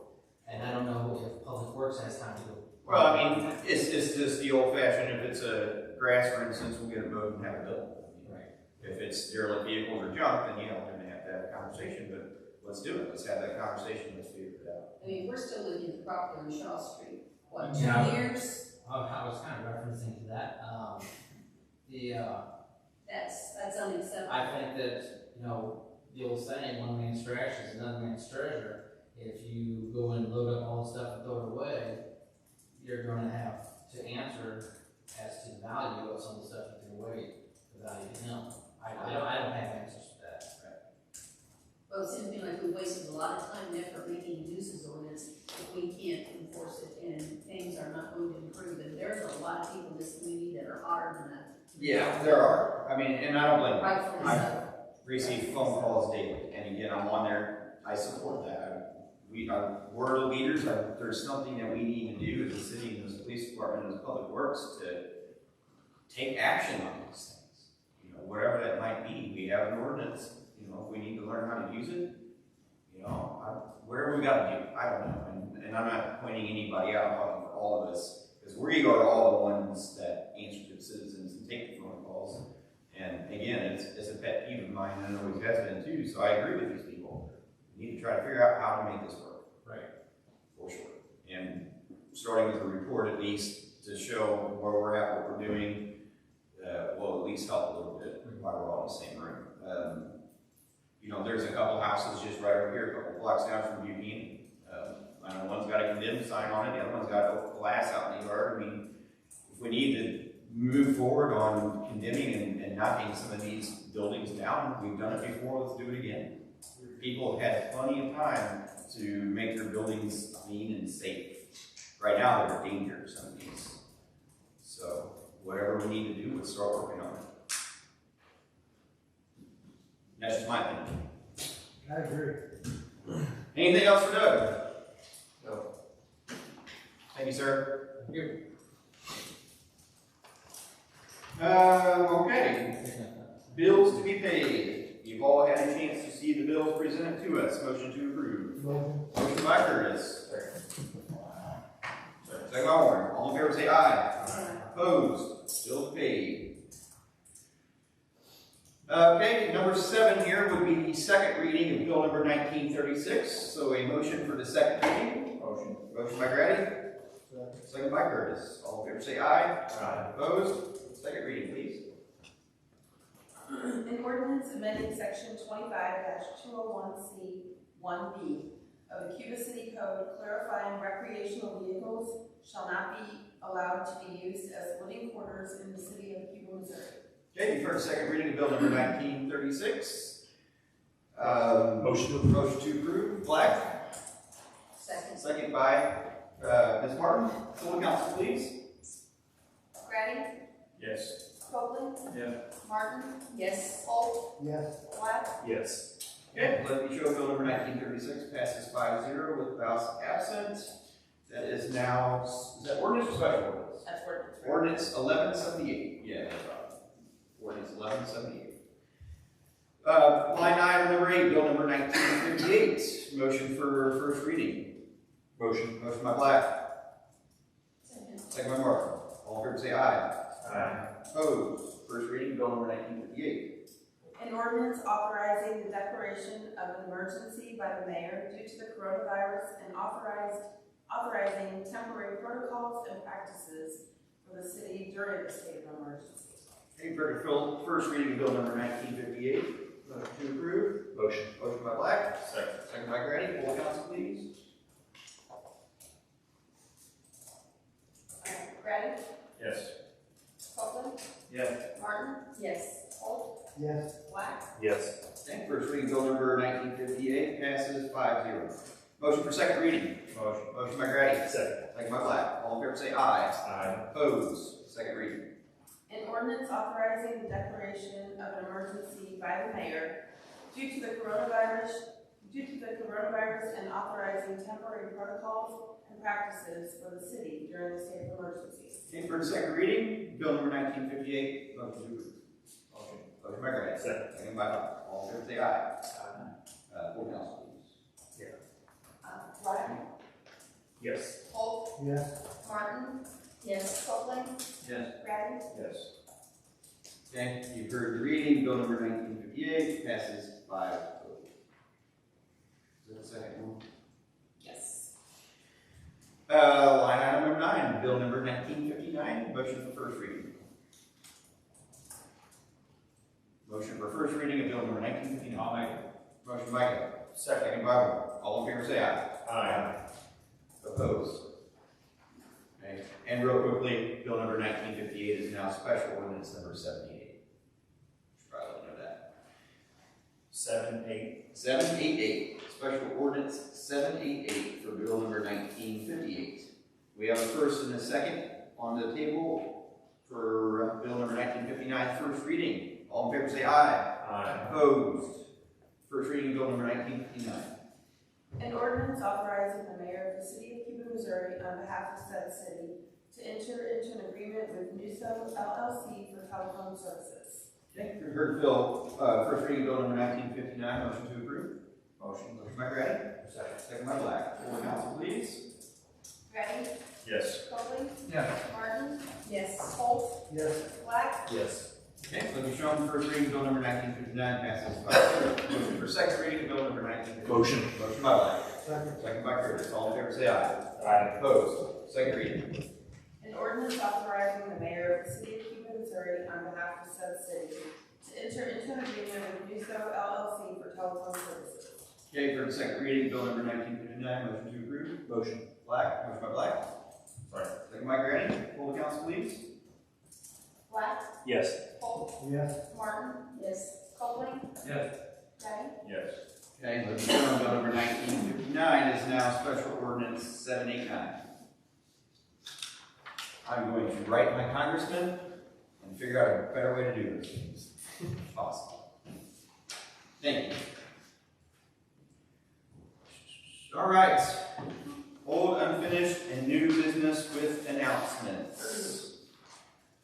And I don't know if Public Works has time to go. Well, I mean, it's just the old fashioned, if it's a grass, for instance, we'll get a vote and have it built. Right. If it's derelict vehicles or junk, then, you know, we're gonna have to have a conversation, but let's do it, let's have that conversation, let's figure it out. I mean, we're still looking at the property on Shaw Street, what, Yeah. 2 years? I was kind of referencing to that. That's unacceptable. I think that, you know, the old saying, one man's trash is another man's treasure. If you go and load up all the stuff and throw it away, you're gonna have to answer as to the value of some of the stuff you threw away, the value to him. I don't have answers to that. Well, it seems to me like we wasted a lot of time and effort making a nuisance ordinance if we can't enforce it and things are not going to improve. And there's a lot of people in this community that are hotter than that. Yeah, there are, I mean, and I don't blame them. Rightfully I so. receive phone calls daily, and again, I'm on there, I support that. We're the leaders, there's something that we need to do as a city and as a police department and as public works to take action on these things. You know, whatever that might be, we have an ordinance, you know, if we need to learn how to use it, you know, whatever we gotta do, I don't know, and I'm not pointing anybody out, I'm talking for all of us, because we are all the ones that answer to the citizens and take the phone calls, and again, it's a pet peeve of mine, and it always has been too, so I agree with these people. We need to try to figure out how to make this work. Right. For sure. And starting with a report at least to show where we're at, what we're doing, will at least help a little bit while we're all in the same room. You know, there's a couple houses just right over here, a couple blocks down from Buchanan. I know one's got a condemned sign on it, the other one's got glass out in the yard. I mean, if we need to move forward on condemning and knocking some of these buildings down, we've done it before, let's do it again. People have had plenty of time to make their buildings clean and safe. Right now, they're in danger, some of these. So, whatever we need to do, let's start working on it. That's just my opinion. I agree. Anything else for Doug? No. Thank you, sir. Thank you. Okay. Bills to be paid. You've all had a chance to see the bills presented to us. Motion to approve. Motion by Curtis. Second by Warren. All in favor say aye. Opposed? Bills paid. Okay, number 7 here would be the second reading of bill number 1936. So a motion for the second reading. Motion. Motion by Grady. Second by Curtis. All in favor say aye. Aye. Opposed? Second reading, please. An ordinance amending section 25-201C1B of the Cuba City Code clarifying recreational vehicles shall not be allowed to be used as living quarters in the city of Cuba, Missouri. Okay, you've heard second reading of bill number 1936. Motion to approve. Black. Second. Second by Ms. Martin. Full council, please. Grady? Yes. Copeland? Yes. Martin? Yes. Holt? Yes. Black? Yes. Okay, let me show bill number 1936 passes 5-0 with spouse absent. That is now, is that ordinance or special ordinance? That's ordinance. right? Ordinance 1178. Yeah, that's right. Ordinance 1178. Line item number 8, bill number 1958. Motion for first reading. Motion. Motion by Black. Second. Second by Martin. All in favor say aye. Aye. Opposed? First reading, bill number 1958. An ordinance authorizing the declaration of an emergency by the mayor due to the coronavirus and authorizing temporary protocols and practices for the city during the state of emergency. Okay, first reading of bill number 1958. Motion to approve. Motion. Motion by Black, Second. second by Grady. Poll council, please. Grady, Yes. Copeland, Yes. Martin, Yes. Holt, Yes. Black, Yes. Okay, first reading bill number 1958 passes 5-0. Motion for second reading. Motion. Motion by Grady, Second. second by Black. All in favor say aye. Aye. Opposed? Second reading. an ordinance authorizing the declaration of an emergency by the mayor due to the coronavirus and authorizing temporary protocols and practices for the city during the state of emergency. Okay, for the second reading, bill number 1958. Motion to approve. Motion. Motion by Grady, Second. second by Black. All in favor say aye. Poll council, please. Black, Yes. Holt, Yes. Martin, Yes. Copeland, Yes. Grady, Yes. Okay, you've heard the reading, bill number 1958 passes 5-0. Is that the second one? yes. Line item number 9, bill number 1959, motion for first reading. Motion for first reading of bill number 1959. I'll make it. Motion by Kevin. Second. Second by Warren. All in favor say aye. Aye. Opposed? Okay, and real quickly, bill number 1958 is now special ordinance number 78. Should probably know that. 7-8. 788, special ordinance 788 for bill number 1958. We have a first and a second on the table for bill number 1959, first reading. All in favor say aye. Aye. Opposed? First reading of bill number 1959. An ordinance authorizing the mayor of the city of Cuba, Missouri, on behalf of said city, to enter into an agreement with NUSO LLC for telephone services. Okay, you heard Phil, first reading of bill number 1959, motion to approve. Motion. Motion by Grady. Second. Second by Black. Full council, please. Grady, Yes. Copeland, Yes. Martin, Yes. Holt, Yes. Black, Yes. Okay, so you've shown first reading of bill number 1959 passes 5-0. Motion for second reading of bill number 1959. Motion. Motion by Black. Second. Second by Curtis. All in favor say aye. Aye. Opposed? Second reading. an ordinance authorizing the mayor of the city of Cuba, Missouri, on behalf of said city, to enter into an agreement with NUSO LLC for telephone services. Okay, for the second reading, bill number 1959, motion to approve. Motion. Black, motion by Black. Sorry. Second by Grady. Full council, please. Black, Yes. Holt, Yes. Martin, Yes. Copeland, Yes. Grady, Yes. Okay, motion on bill number 1959 is now special ordinance 789. I'm going to write my congressman and figure out a better way to do this. Awesome. Thank you. All right. Old, unfinished, and new business with announcements.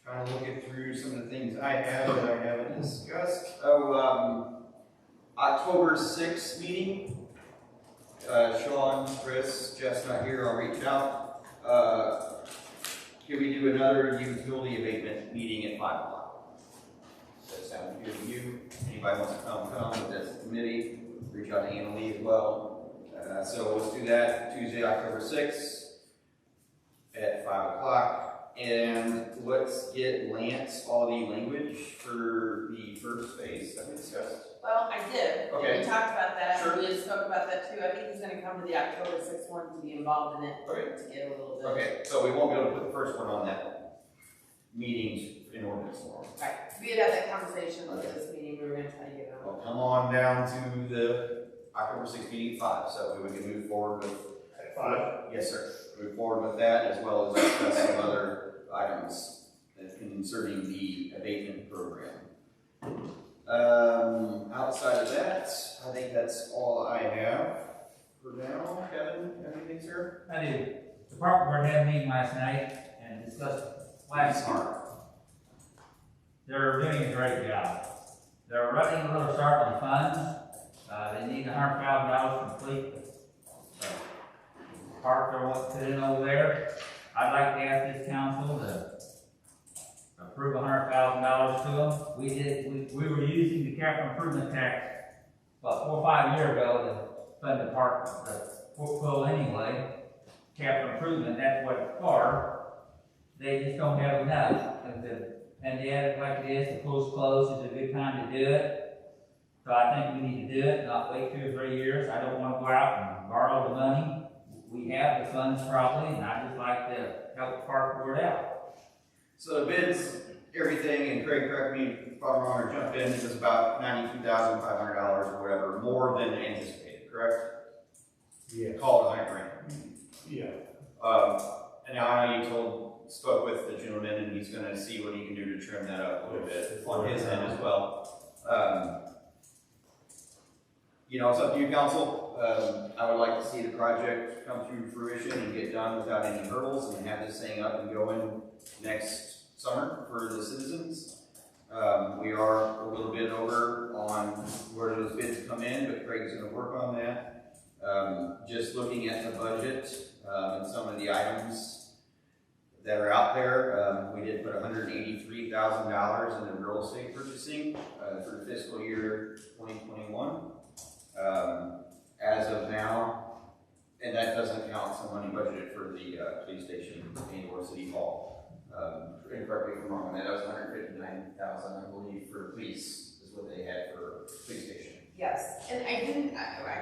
Trying to look it through some of the things I have that I haven't discussed. October 6th meeting. Sean, Chris, Jeff's not here, I'll reach out. Can we do another utility abatement meeting at 5 o'clock? Does that sound good to you? Anybody wants to come with this committee? Reach out to Anna Lee as well. So let's do that Tuesday, October 6th at 5 o'clock. And let's get Lance all the language for the first phase that we discussed. Well, I did. Okay. We talked about that. Sure. We had spoke about that too. I think he's gonna come to the October 6th one to be involved in it. Okay. To get a little bit. Okay, so we won't be able to put the first one on that meeting in ordinance form. Right. We had that conversation with this meeting. We were gonna try to get it on. Well, come on down to the October 6th meeting at 5, so we can move forward with. At 5? Yes, sir. Move forward with that as well as discuss some other items concerning the abatement program. Outside of that, I think that's all I have for now. Kevin, anything, sir? I do. The park board had a meeting last night and discussed Flash Park. They're doing a great job. They're running a little short on funds. They need $100,000 complete. So, park they're wanting to put in over there. I'd like to ask this council to approve $100,000 to them. We were using the capital improvement tax about 4 or 5 years ago to fund the park, the pool anyway. Capital improvement, that's what it's for. They just don't have enough. And and then like it is, the pool's closed, is a good time to do it. So I think we need to do it, not wait 2 or 3 years. I don't wanna go out and borrow the money. We have the funds probably, and I just like to help the park board out. So the bids, everything, and Craig, correct me if I'm wrong or jump in, is about $92,500 or whatever, more than anticipated, correct? Yeah. Called $100,000. Yeah. And now I know you spoke with the gentleman, and he's gonna see what he can do to trim that up a little bit on his end as well. You know, it's up to you, council. I would like to see the project come to fruition and get done without any hurdles and have this thing up and going next summer for the citizens. We are a little bit over on where those bids come in, but Craig's gonna work on that. Just looking at the budget, and some of the items that are out there, we did put $183,000 into real estate purchasing, for fiscal year 2021. As of now, and that doesn't count some money budgeted for the police station and or city hall. And correct me if I'm wrong, that was $159,000, I believe, for police is what they had for police station. Yes, and I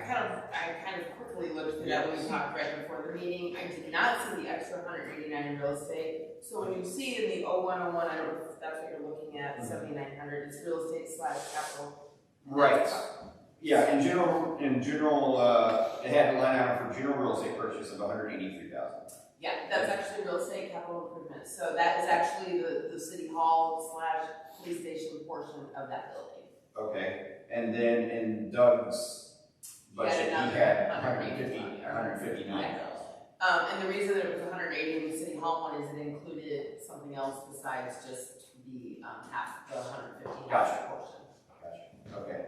kind of quickly looked through that when we talked right before the meeting. I did not see the extra 189 in real estate. So when you see in the 0101, I don't know if that's what you're looking at, 7,900, it's real estate / capital. Right. Yeah, in general, it had a line item for general real estate purchase of $183,000. Yeah, that's actually real estate capital improvement. So that is actually the city hall / police station portion of that building. Okay, and then in Doug's budget, he had 159,000. And the reason that it was 180 in the city hall one is it included something else besides just the half, the 150 Gotcha. portion. Gotcha, okay.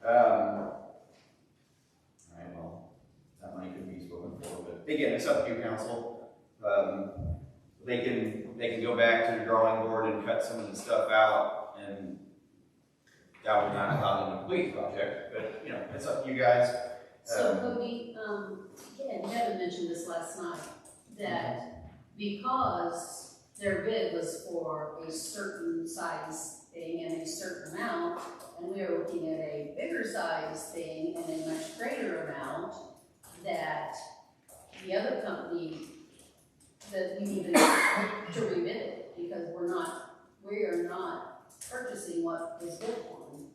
Alright, well, that money could be spoken for, but again, it's up to you, council. They can go back to the drawing board and cut some of the stuff out, and that would not allow them to complete the project, but, you know, it's up to you guys. So Cody, and Kevin mentioned this last night, that because their bid was for a certain size thing and a certain amount, and we are looking at a bigger size thing and a much greater amount, that the other company, that we needed to rebid it, because we are not purchasing what is bid on.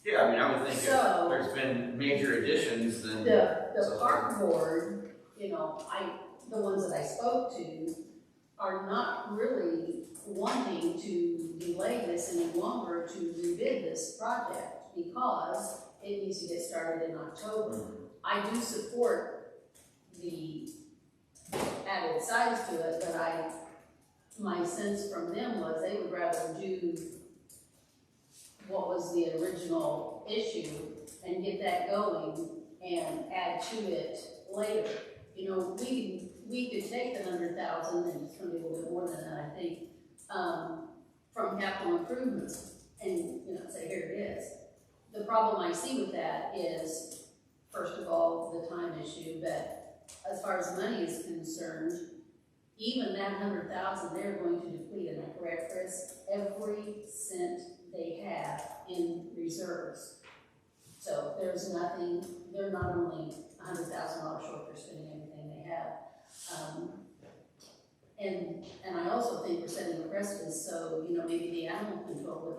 Yeah, I mean, I would think So- if there's been major additions, then. The park board, you know, the ones that I spoke to are not really wanting to delay this any longer to rebid this project because it needs to get started in October. I do support the added size to it, but my sense from them was they would rather do what was the original issue and get that going and add to it later. You know, we could take the 100,000, and it's gonna be a little bit more than that, I think, from capital improvements and, you know, say, here it is. The problem I see with that is, first of all, the time issue, but as far as money is concerned, even that 100,000, they're going to deplete, am I correct, Chris? Every cent they have in reserves. So there's nothing, they're not only $100,000 short, they're spending everything they have. And I also think we're setting a precedent, so, you know, maybe the animal control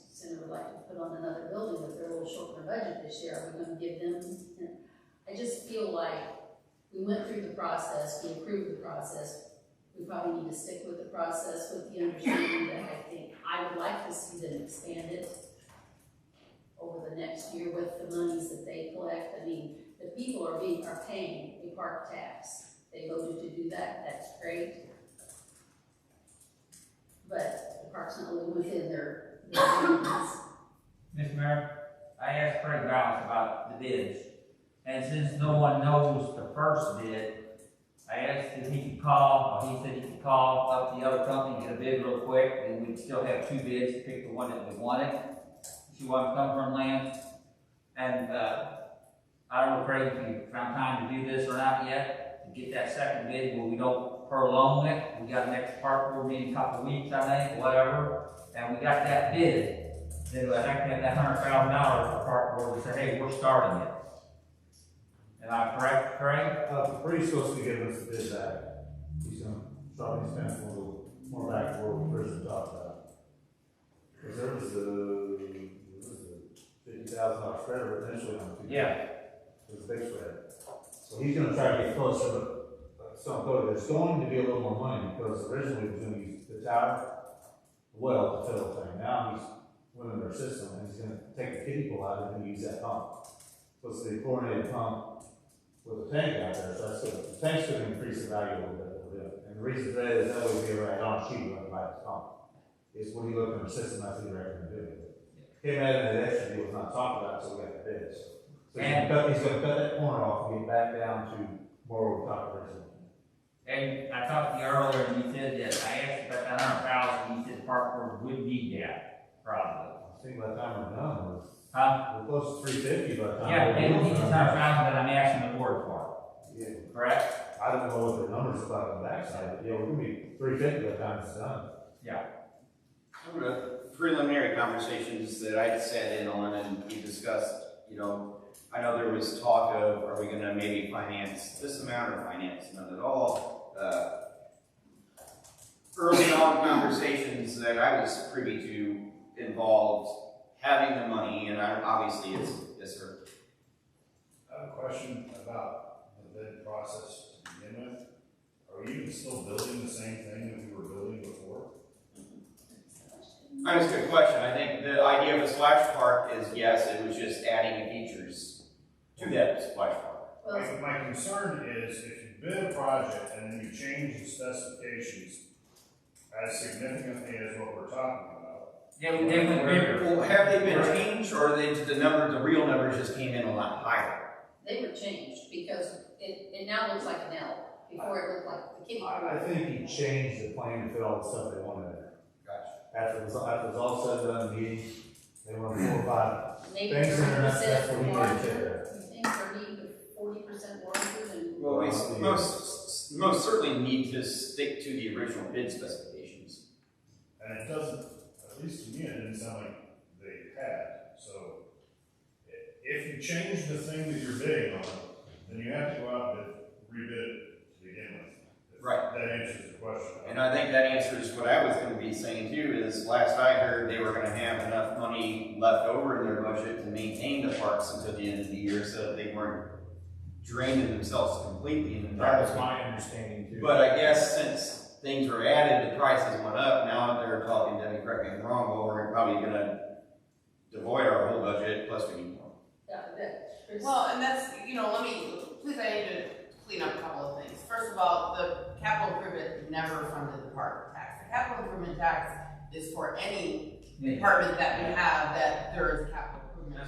center would like to put on another building, but they're a little short in their budget this year. Are we gonna give them, you know, I just feel like we went through the process, we approved the process. We probably need to stick with the process with the understanding that I would like to see them expand it over the next year with the monies that they collect. I mean, the people are paying a park tax. They voted to do that, that's great. But the park's not living within their means. Mr. Mayor, I asked Craig Balance about the bids, and since no one knows the first bid, I asked if he could call, or he said he could call up the other company, get a bid real quick, and we'd still have 2 bids to pick the one that we wanted. She wanted to come from land, and I don't know, Craig, if you found time to do this or not yet. to get that second bid where we don't prolong it. We got next park board meeting in a couple of weeks, I think, whatever, and we got that bid. Then I think we have that $100,000 for park board to say, hey, we're starting it. Am I correct, Craig? Bree's supposed to be giving us the bid back. He's gonna start these fence a little more back to what Chris talked about. Cause there was a $50,000 spread initially on two. Yeah. It was a big spread. So he's gonna try to get closer, but there's going to be a little more money, because originally he was gonna use the tower, well, to fill the thing. Now he's winning their system, and he's gonna take the kiddie pool out and use that pump. So it's the chlorinated pump with a tank out there, so that's good. The tank's gonna increase the value a little bit. And the reason for that is that way we ever add on cheap when we buy the pump. Is when you look in the system, that's what you're going to do. Him adding that extra deal was not talked about until we got the bids. So he's gonna cut that corner off and get back down to more what we talked originally. And I talked to you earlier, and you said that, I asked you about that $100,000, you said the park board would need that, probably. I think by the time we're done, Huh? we're close to 350 by the time. Yeah, they will need the $100,000 that I'm asking the board for, Yeah. correct? I don't know what the numbers look like on the backside, but yeah, we're gonna be 350 by the time it's done. Some of the preliminary conversations that I sat in on and we discussed, you know, I know there was talk of, are we gonna maybe finance this amount or finance none at all? Early on conversations that I was privy to involved having the money, and obviously it's, yes, sir. I have a question about the bid process to begin with. Are we even still building the same thing that we were building before? That's a good question. I think the idea of a splash park is, yes, it was just adding features to that splash park. My concern is if you bid a project and then you change the specifications as significantly as what we're talking about. Yeah, they went bigger. Well, have they been changed, or they, the real numbers just came in a lot higher? They were changed because it now looks like an L. Before it looked like the kiddie pool. I think he changed the plan to fit all the stuff they wanted in there. Gotcha. After it was all said and done, the meeting, they wanted 4 or 5 Maybe things in there, that's 30% what he did larger. take there. You think 30 to 40% larger than? Well, we most certainly need to stick to the original bid specifications. And it doesn't, at least to me, it didn't sound like they had. So if you change the thing that you're bidding on, then you have to go out and rebid it to begin with. Right. That answers the question. And I think that answers what I was gonna be saying too, is last I heard, they were gonna have enough money left over in their budget to maintain the parks until the end of the year, so that they weren't draining themselves completely in the That was dark. my understanding too. But I guess since things were added, the prices went up, now they're talking, Debbie, correct me if I'm wrong, well, we're probably gonna devoid our whole budget, plus we need more. Well, and that's, please, I need to clean up a couple of things. First of all, the capital improvement never funded the park tax. The capital improvement tax is for any department that we have that there is capital improvement.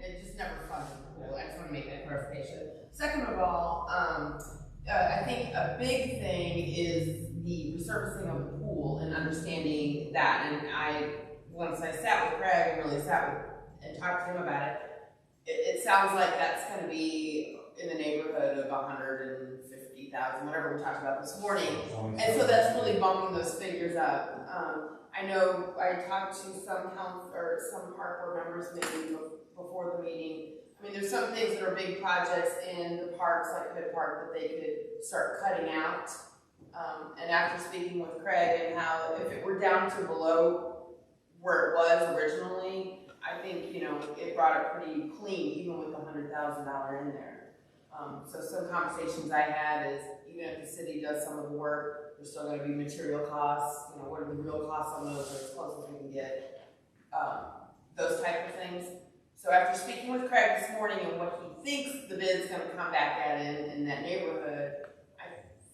It just never funded the pool. I just want to make that clarification. Second of all, I think a big thing is the resurfacing of the pool and understanding that. And once I sat with Craig and really sat with and talked to him about it, it sounds like that's going to be in the neighborhood of 150,000, whatever we talked about this morning. And so that's really bumping those figures up. I know I talked to some park board members maybe before the meeting. I mean, there's some things that are big projects in the parks, like Hood Park, that they could start cutting out. And after speaking with Craig and how if it were down to below where it was originally, I think, it brought it pretty clean, even with the $100,000 in there. So some conversations I had is, even if the city does some of the work, there's still gonna be material costs, what are the real costs on those, or as close as we can get, those type of things. So after speaking with Craig this morning and what he thinks the bid's gonna come back at in that neighborhood, I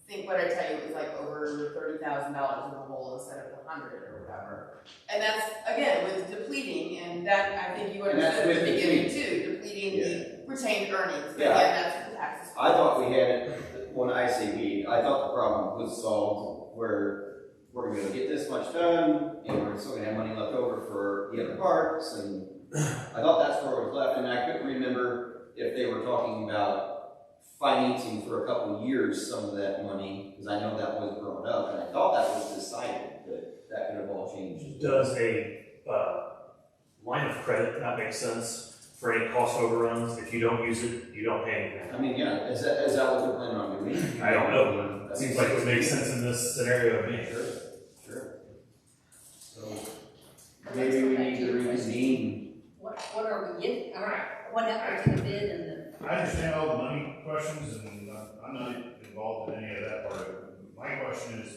think what I tell you is like over $30,000 in the hole instead of the 100 or whatever. And that's, again, with depleting, and that, I think you understood at the beginning too, depleting the retained earnings. But Yeah. again, that's what the taxes. I thought we had it, when I say we, I thought the problem was solved where we're gonna get this much done, and we're still gonna have money left over for the other parks, and I thought that's where it was left, and I couldn't remember if they were talking about financing for a couple of years some of that money, because I know that was brought up, and I thought that was decided, but that could have all changed. Does a line of credit not make sense for any cost overruns? If you don't use it, you don't pay anything. I mean, yeah, is that what they're planning on doing? I don't know, but it seems like it would make sense in this scenario to me. Sure. So, maybe we need to reconvene. What are we getting, all right, what happened to the bid and the? I understand all the money questions, and I'm not involved in any of that part of it. My question is,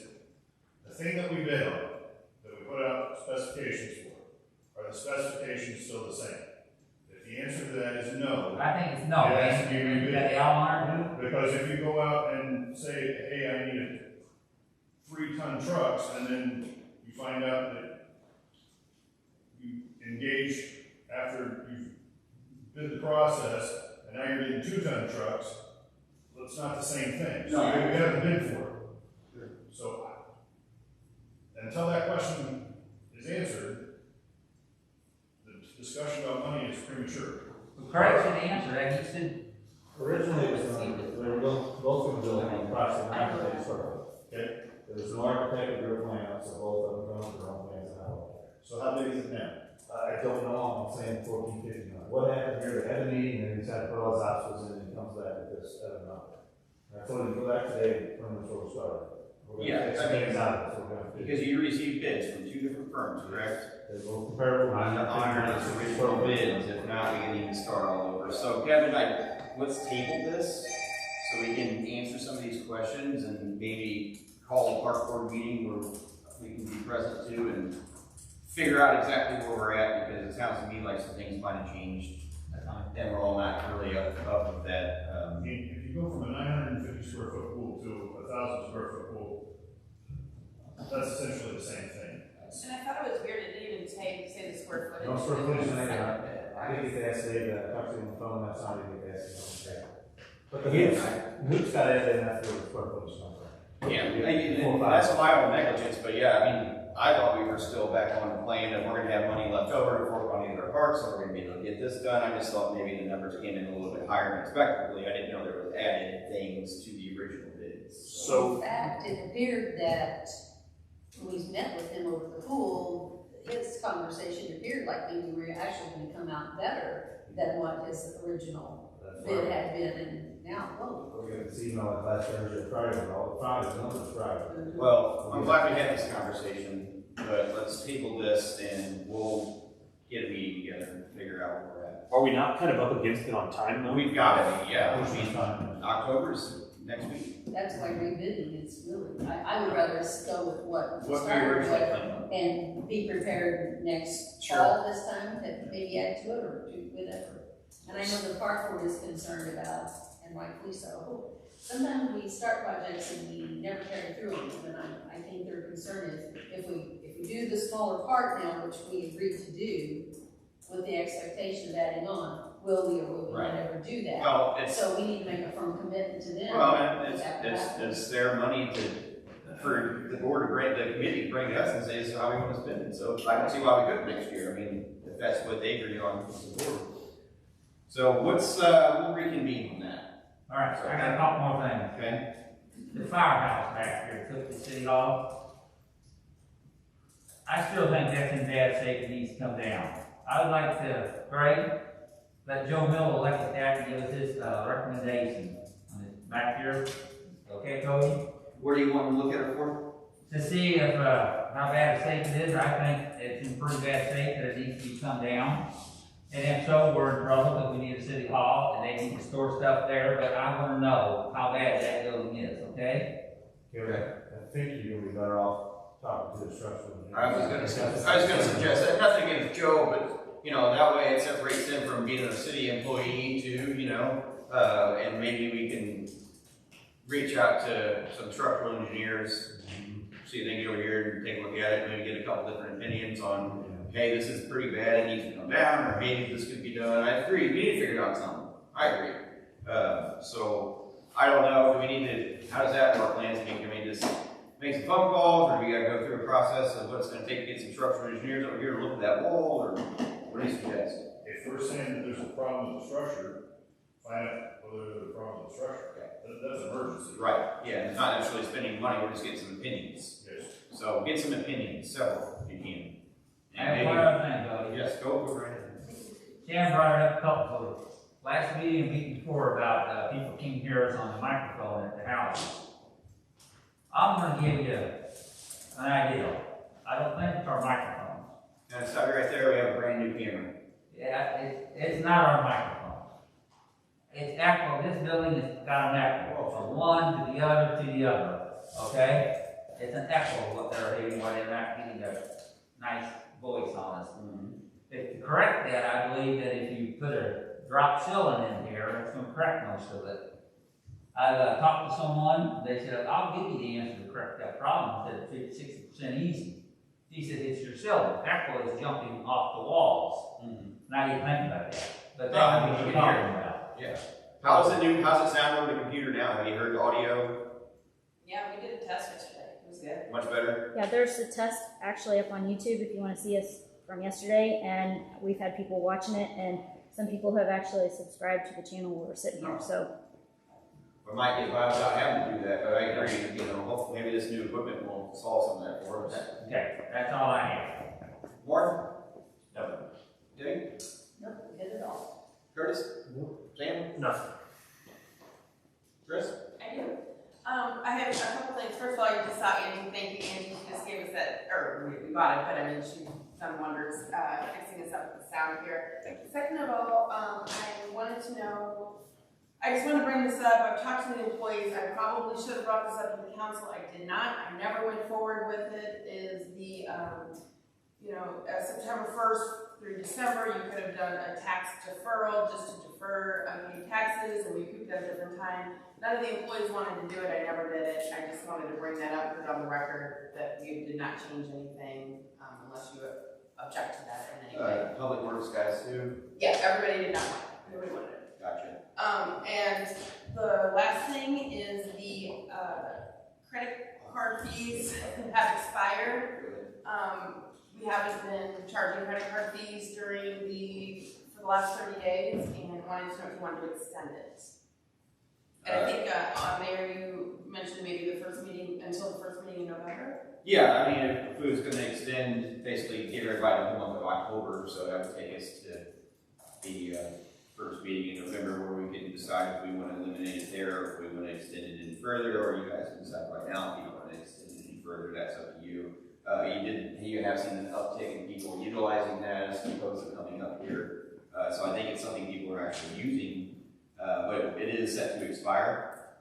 the thing that we bid on, that we put out specifications for, are the specifications still the same? If the answer to that is no, I think it's no, it has to be man, rebid. that they all are. Because if you go out and say, hey, I need 3-ton trucks, and then you find out that you engage after you've bid the process, and now you're getting 2-ton trucks, well, it's not the same thing. So No. we have a bid for it. So, until that question is answered, the discussion about money is premature. Craig should answer that, he should. Originally, it was, they were both going to build on approximately 950 square foot. Okay. There was no architect or plan, so both of them going their own plans out. So how big is it now? I don't know, I'm saying 1459. What happened here, they had a meeting, and they decided to put all his obstacles in, and comes back with this other number. And I told him, go back today, from the sort of started. We're gonna Yeah, take I some mean, things out of it, so we're gonna Because you received bids from 2 different firms, correct? They're both comparable. On those original bids, if not, we can even start all over. So Kevin, let's table this, so we can answer some of these questions, and maybe call a park board meeting where we can be present too, and figure out exactly where we're at, because it sounds to me like some things might have changed, and we're all not really up with that. If you go from a 950 square foot pool to a 1,000 square foot pool, that's essentially the same thing. And I thought it was weird, it didn't even say the square footage. No square footage, I didn't get to ask Dave that, talked to him on the phone, that's not even get to ask him. But the hoops got added, and that's where the square footage comes from. Yeah, that's my own negligence, but yeah, I mean, I thought we were still back on the plan, and we're gonna have money left over to work on either parks, and we're gonna be able to get this done. I just thought maybe the numbers came in a little bit higher than expectedly. I didn't know there was added things to the original bids. In fact, it appeared that when we met with him over the pool, his conversation appeared like maybe we were actually gonna come out better than what his original bid had been, and now, whoa. We're gonna see, like last Thursday, Friday, all Friday, the numbers Friday. Well, I'm glad we had this conversation, but let's table this and we'll get a meeting together and figure out where we're at. Are we not kind of up against it on time though? We've got it, yeah. Which I mean, time? October's next week. That's why rebidding is really, I would rather go with what we What we started originally with planned. and be prepared next Sure. fall this time, to maybe add to it or do whatever. And I know the park board is concerned about, and rightfully so, sometimes we start projects and we never carry through them. And I think their concern is if we do the smaller part now, which we agreed to do, with the expectation of adding on, will we or will we not ever do that? Well, it's, So we need to make a firm commitment to them. well, and After that. it's their money for the board to bring, the committee to bring to us and say, this is how we want to spend it. So I don't see why we couldn't next year. I mean, if that's what they agree on as a board. So we'll reconvene on that, All right, I got a couple more things. okay? The firehouse back here, took the city hall. I still think that's in bad shape and needs to come down. I would like to, Greg, let Joe Mill, elected staff, give us his recommendation on this back here. Okay, Cody? What do you want to look at it for? To see if, how bad a shape it is. I think it's in pretty bad shape, that it needs to be come down. And if so, we're in trouble, because we need a city hall, and they need to store stuff there, but I wanna know how bad that building is, okay? I think you're gonna be better off talking to the structural engineer. I was gonna suggest that, nothing against Joe, but, you know, that way it separates him from being a city employee too, you know? And maybe we can reach out to some structural engineers, see if they can get over here and take a look at it, maybe get a couple different opinions on, hey, this is pretty bad, it needs to come down, or maybe this could be done. I agree, we need to figure out something. I agree. So, I don't know, do we need to, how does that work, Lansing? Can we just make some phone calls, or do we gotta go through a process of what it's gonna take to get some structural engineers over here to look at that wall, or what do you suggest? If we're saying that there's a problem with the structure, find out whether there's a problem with the structure. That's emergency. Right, yeah, and it's not necessarily spending money, we're just getting some opinions. Yes. So get some opinions, several, if you can. I have one other thing, Billy. Yes, go right ahead. Shannon brought it up a couple of last meeting and week before about people can't hear us on the microphone at the house. I'm gonna give you an idea. I don't think it's our microphone. And stop you right there, we have a brand new camera. Yeah, it's not our microphone. It's echo, this building has got an echo from one to the other, okay? It's an echo what they're hearing, why they're not getting a nice voice on us. To correct that, I believe that if you put a drop ceiling in here, it's gonna correct most of it. I talked to someone, they said, I'll give you the answer to correct that problem, I said, it's 60% easy. He said, it's your ceiling, echo is jumping off the walls. Now you think about that, but that's what you're talking about. Yeah. How's it sound over the computer now? Have you heard the audio? Yeah, we did a test yesterday, it was good. Much better? Yeah, there's a test actually up on YouTube if you want to see us from yesterday, and we've had people watching it, and some people have actually subscribed to the channel where we're sitting here, so. We might get by without having to do that, but I agree, hopefully maybe this new equipment will solve some of that for us. Okay, that's all I have. Martin? No. Debbie? Nope, we did it all. Curtis? Sam? Nothing. Chris? I do. I have a couple things. First of all, you just saw Angie. Thank you, Angie. She just gave us that, or we bought it, but I mean, she's done wonders fixing us up with the sound here. Second of all, I wanted to know, I just want to bring this up. I've talked to the employees. I probably should have brought this up to the council. I did not. I never went forward with it. Is the, September 1st through December, you could have done a tax deferral just to defer unpaid taxes and recoup at a different time. None of the employees wanted to do it. I never did it. I just wanted to bring that up, put it on the record that we did not change anything unless you object to that in any way. Public Works guys too? Yeah, everybody did not want it. Nobody wanted it. Gotcha. And the last thing is the credit card fees have expired. We haven't been charging credit card fees for the last 30 days, and wanted to know if you wanted to extend it. And I think, Mayor, you mentioned maybe the first meeting, until the first meeting in November? Yeah, I mean, if we was gonna extend, basically give everybody the month of October, so that would take us to the first meeting in November where we can decide if we wanna eliminate it there, or if we wanna extend it any further, or you guys can decide right now if you wanna extend it any further, that's up to you. You have seen an uptick in people utilizing that as opposed to coming up here. So I think it's something people are actually using, but it is set to expire.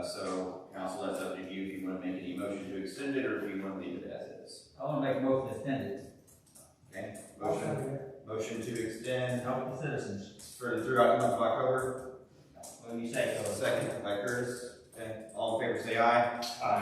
So council, that's up to you if you want to make any motion to extend it or if you want to leave it as is. I want to make a motion to extend it. Okay, motion to extend Help the citizens. throughout the month of October. What do you say, Phil? Second by Curtis. Okay, all in favor say aye. Aye.